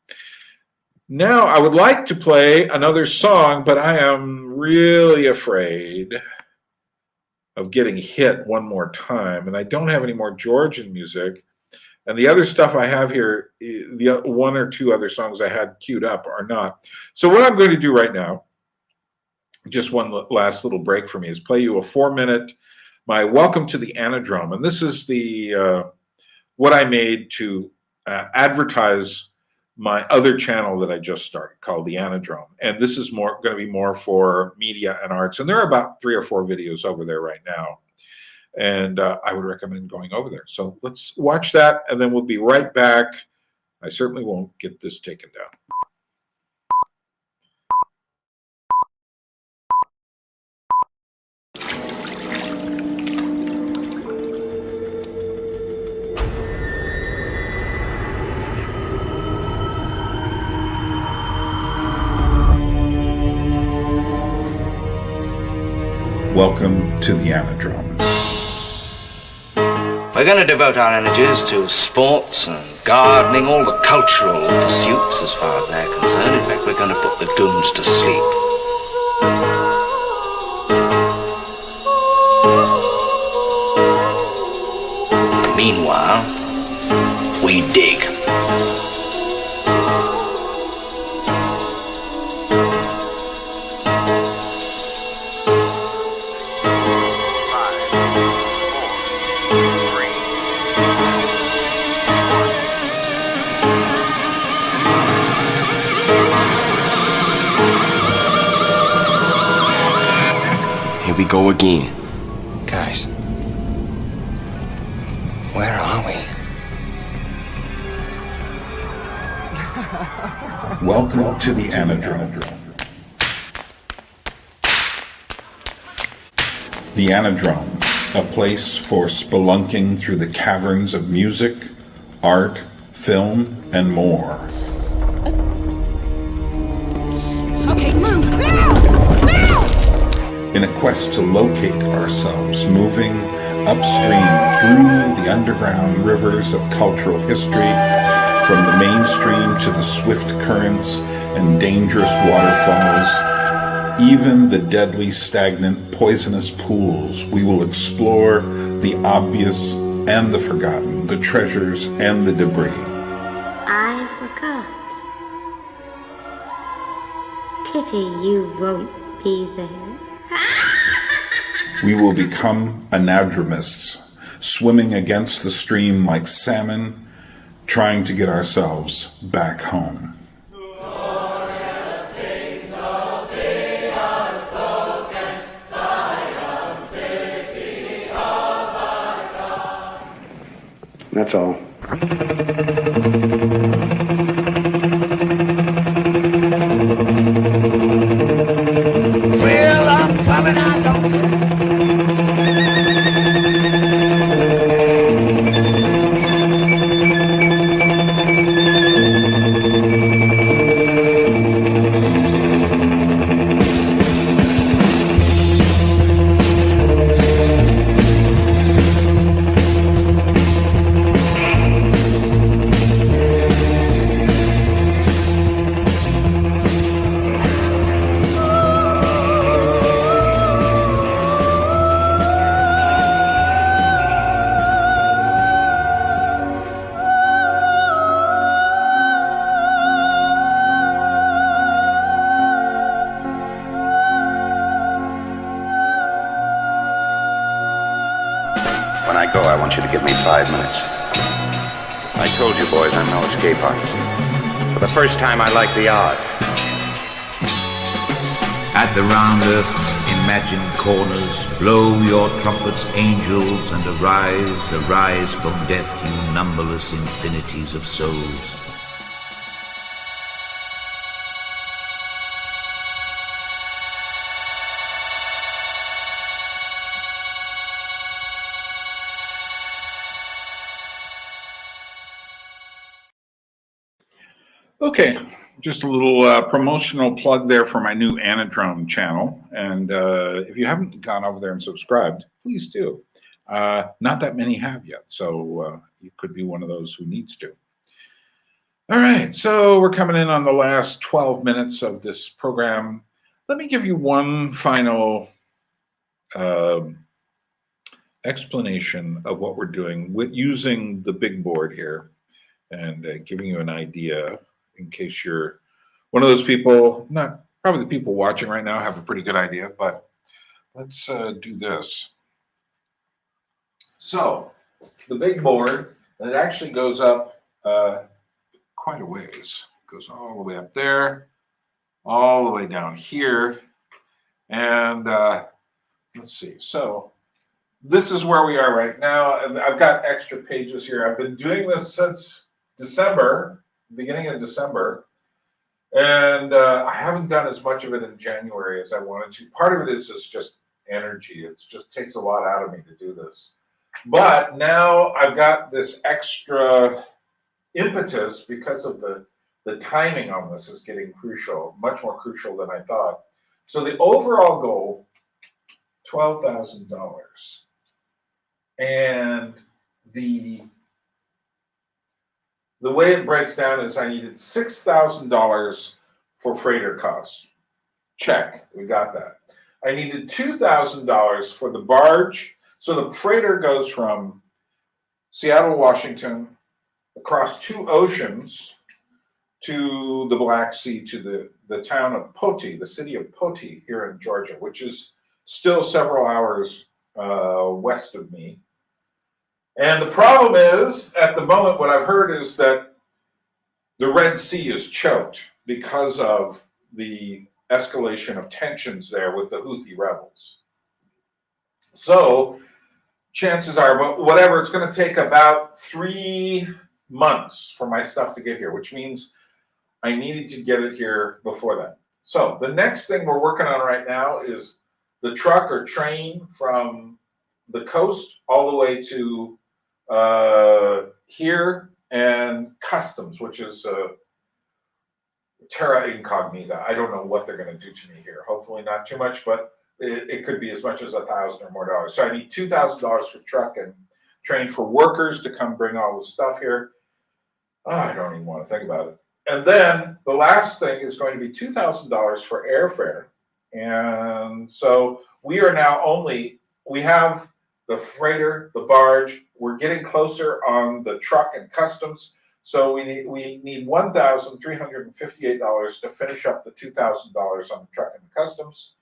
Now, I would like to play another song, but I am really afraid of getting hit one more time. And I don't have any more Georgian music. And the other stuff I have here, the one or two other songs I had queued up are not. So what I'm going to do right now, just one last little break for me, is play you a 4-minute, my Welcome to the Anadrome. And this is the what I made to advertise my other channel that I just started called the Anadrome. And this is going to be more for media and arts. And there are about 3 or 4 videos over there right now. And I would recommend going over there. So let's watch that, and then we'll be right back. I certainly won't get this taken down. Welcome to the Anadrome. We're going to devote our energies to sports and gardening, all the cultural pursuits as far as they're concerned. In fact, we're going to put the goons to sleep. Meanwhile, we dig. We go again. Guys, where are we? Welcome to the Anadrome. The Anadrome, a place for spelunking through the caverns of music, art, film, and more. Okay, move! Now! In a quest to locate ourselves, moving upstream through the underground rivers of cultural history, from the mainstream to the swift currents and dangerous waterfalls, even the deadly, stagnant, poisonous pools, we will explore the obvious and the forgotten, the treasures and the debris. I forgot. Pity you won't be there. We will become anadromists, swimming against the stream like salmon, trying to get ourselves back home. That's all. Well, I'm coming, I don't. want you to give me 5 minutes. I told you, boys, I'm no escape artist. For the first time, I like the odds. At the round earth's imagined corners, blow your trumpets, angels, and arise, arise from death, you numberless infinities of souls. Okay, just a little promotional plug there for my new Anadrome channel. And if you haven't gone over there and subscribed, please do. Not that many have yet, so you could be one of those who needs to. All right, so we're coming in on the last 12 minutes of this program. Let me give you one final explanation of what we're doing with using the big board here and giving you an idea. In case you're one of those people, not probably the people watching right now have a pretty good idea, but let's do this. So the big board, and it actually goes up quite a ways. It goes all the way up there, all the way down here. And let's see. So this is where we are right now. I've got extra pages here. I've been doing this since December. Beginning of December, and I haven't done as much of it in January as I wanted to. Part of it is just energy. It just takes a lot out of me to do this. But now I've got this extra impetus because of the timing on this is getting crucial, much more crucial than I thought. So the overall goal, $12,000. And the way it breaks down is I needed $6,000 for freighter costs. Check, we got that. I needed $2,000 for the barge. So the freighter goes from Seattle, Washington, across 2 oceans to the Black Sea, to the town of Poti, the city of Poti here in Georgia, which is still several hours west of me. And the problem is, at the moment, what I've heard is that the Red Sea is choked because of the escalation of tensions there with the Houthi rebels. So chances are, but whatever, it's going to take about 3 months for my stuff to get here, which means I needed to get it here before then. So the next thing we're working on right now is the truck or train from the coast all the way to here, and customs, which is terra incognita. I don't know what they're going to do to me here. Hopefully not too much, but it could be as much as $1,000 or more. So I need $2,000 for truck and train for workers to come bring all the stuff here. Oh, I don't even want to think about it. And then the last thing is going to be $2,000 for airfare. And so we are now we have the freighter, the barge. We're getting closer on the truck and customs. So we need $1,358 to finish up the $2,000 on the truck and the customs.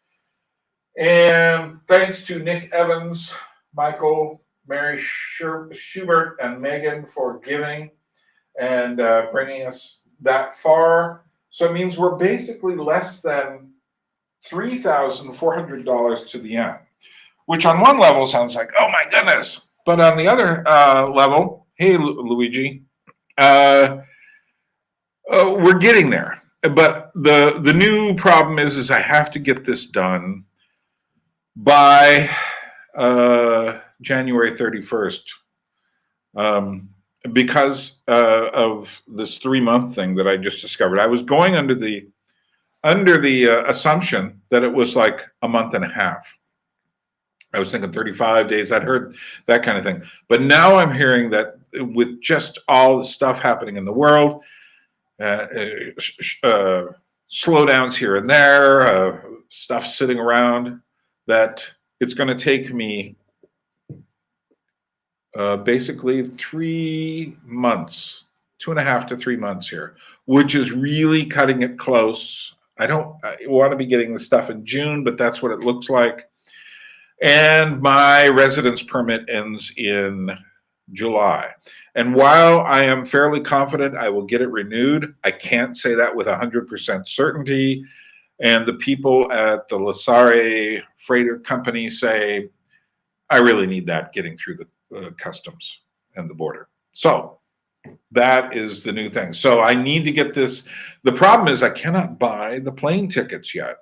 And thanks to Nick Evans, Michael, Mary Schubert, and Megan for giving and bringing us that far. So it means we're basically less than $3,400 to the end, which on one level sounds like, oh my goodness. But on the other level, hey, Luigi, we're getting there. But the new problem is I have to get this done by January 31st because of this 3-month thing that I just discovered. I was going under the assumption that it was like a month and a half. I was thinking 35 days. I'd heard that kind of thing. But now I'm hearing that with just all the stuff happening in the world, slowdowns here and there, stuff sitting around, that it's going to take me basically 3 months, 2.5 to 3 months here, which is really cutting it close. I want to be getting the stuff in June, but that's what it looks like. And my residence permit ends in July. And while I am fairly confident I will get it renewed, I can't say that with 100% certainty. And the people at the Lasare Freighter Company say, I really need that getting through the customs and the border. So that is the new thing. So I need to get this. The problem is I cannot buy the plane tickets yet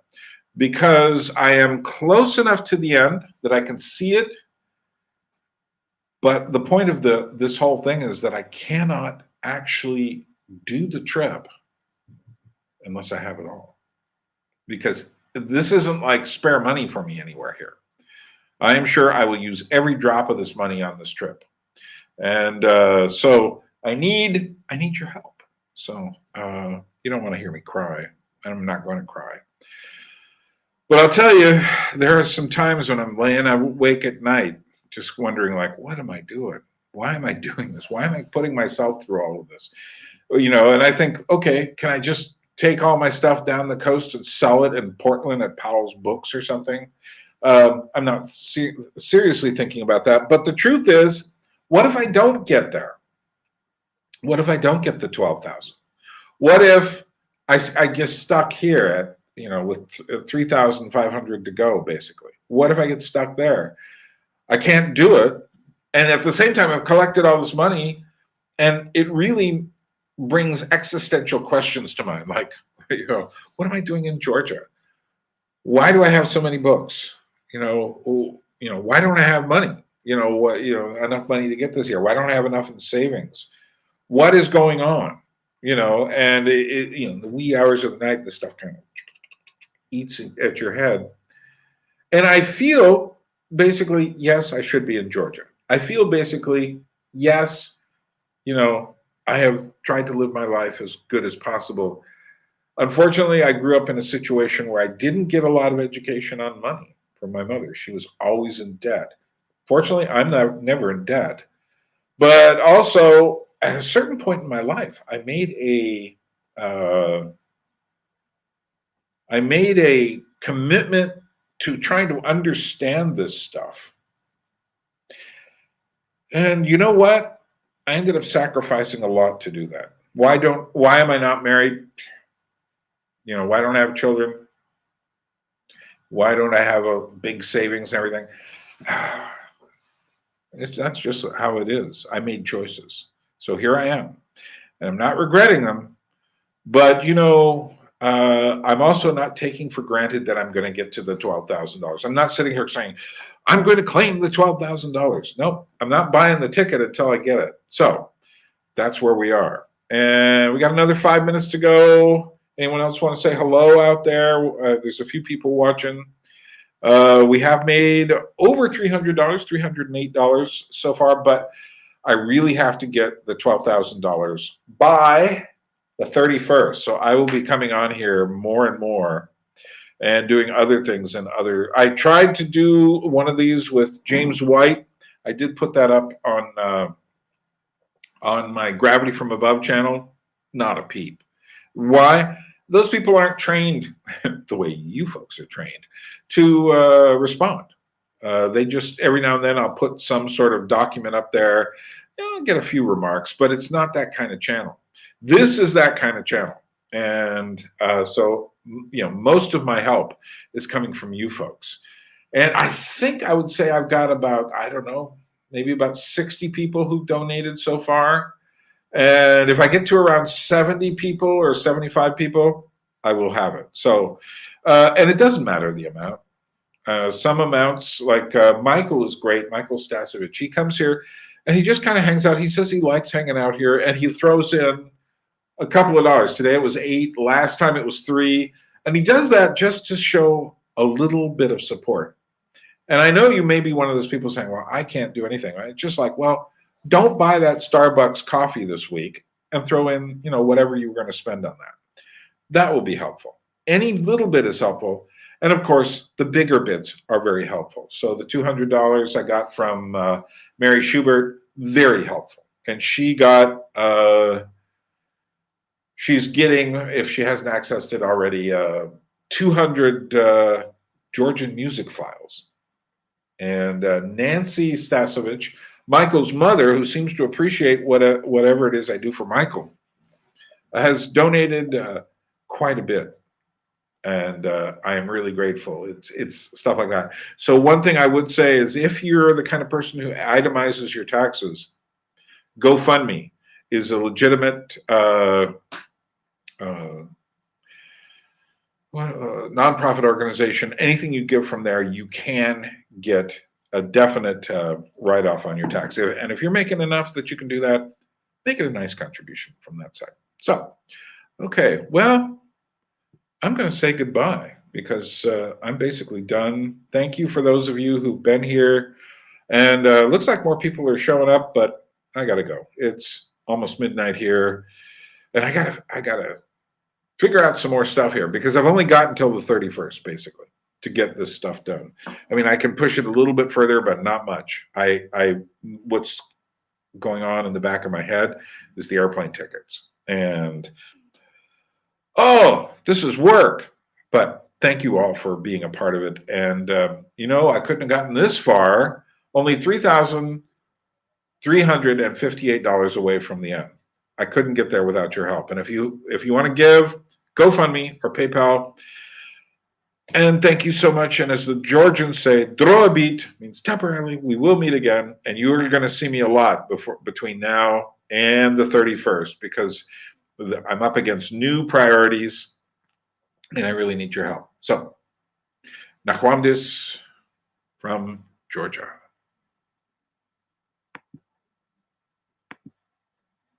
because I am close enough to the end that I can see it. But the point of this whole thing is that I cannot actually do the trip unless I have it all. Because this isn't like spare money for me anywhere here. I am sure I will use every drop of this money on this trip. And so I need your help. So you don't want to hear me cry. I'm not going to cry. But I'll tell you, there are some times when I'm laying awake at night just wondering, like, what am I doing? Why am I doing this? Why am I putting myself through all of this? You know, and I think, okay, can I just take all my stuff down the coast and sell it in Portland at Powell's Books or something? I'm not seriously thinking about that. But the truth is, what if I don't get there? What if I don't get the 12,000? What if I get stuck here at, you know, with 3,500 to go, basically? What if I get stuck there? I can't do it. And at the same time, I've collected all this money, and it really brings existential questions to mind. Like, you know, what am I doing in Georgia? Why do I have so many books? You know, why don't I have money? Enough money to get this year? Why don't I have enough in savings? What is going on? You know, and the wee hours of the night, this stuff kind of eats at your head. And I feel basically, yes, I should be in Georgia. I feel basically, yes, you know, I have tried to live my life as good as possible. Unfortunately, I grew up in a situation where I didn't get a lot of education on money from my mother. She was always in debt. Fortunately, I'm never in debt. But also, at a certain point in my life, I made a commitment to trying to understand this stuff. And you know what? I ended up sacrificing a lot to do that. Why am I not married? You know, why don't I have children? Why don't I have a big savings and everything? That's just how it is. I made choices. So here I am. And I'm not regretting them. But, you know, I'm also not taking for granted that I'm going to get to the $12,000. I'm not sitting here saying, I'm going to claim the $12,000. No, I'm not buying the ticket until I get it. So that's where we are. And we got another 5 minutes to go. Anyone else want to say hello out there? There's a few people watching. We have made over $300, $308 so far, but I really have to get the $12,000 by the 31st. So I will be coming on here more and more and doing other things I tried to do one of these with James White. I did put that up on my Gravity from Above channel. Not a peep. Why? Those people aren't trained the way you folks are trained to respond. They just, every now and then I'll put some sort of document up there. I'll get a few remarks, but it's not that kind of channel. This is that kind of channel. And so, you know, most of my help is coming from you folks. And I think I would say I've got about, I don't know, maybe about 60 people who've donated so far. And if I get to around 70 people or 75 people, I will have it. So, and it doesn't matter the amount. Some amounts, like Michael is great, Michael Stasevich. He comes here and he just kind of hangs out. He says he likes hanging out here, and he throws in a couple of dollars. Today it was $8. Last time it was $3. And he does that just to show a little bit of support. And I know you may be one of those people saying, well, I can't do anything. It's just like, well, don't buy that Starbucks coffee this week and throw in, you know, whatever you were going to spend on that. That will be helpful. Any little bit is helpful. And of course, the bigger bits are very helpful. So the $200 I got from Mary Schubert, very helpful. And she got, she's getting, if she hasn't accessed it already, 200 Georgian music files. And Nancy Stasevich Michael's mother, who seems to appreciate whatever it is I do for Michael, has donated quite a bit. And I am really grateful. It's stuff like that. So one thing I would say is, if you're the kind of person who itemizes your taxes, GoFundMe is a legitimate nonprofit organization. Anything you give from there, you can get a definite write-off on your tax. And if you're making enough that you can do that, make it a nice contribution from that side. So, okay, well, I'm going to say goodbye because I'm basically done. Thank you for those of you who've been here. And looks like more people are showing up, but I got to go. It's almost midnight here. And I gotta figure out some more stuff here because I've only got until the 31st, basically, to get this stuff done. I mean, I can push it a little bit further, but not much. What's going on in the back of my head is the airplane tickets. And, oh, this is work. But thank you all for being a part of it. And, I couldn't have gotten this far, only $3,358 away from the end. I couldn't get there without your help. And if you want to give, GoFundMe or PayPal. And thank you so much. And as the Georgians say, droabit means temporarily. We will meet again, and you are going to see me a lot between now and the 31st because I'm up against new priorities, and I really need your help. So, Nakwamdis from Georgia.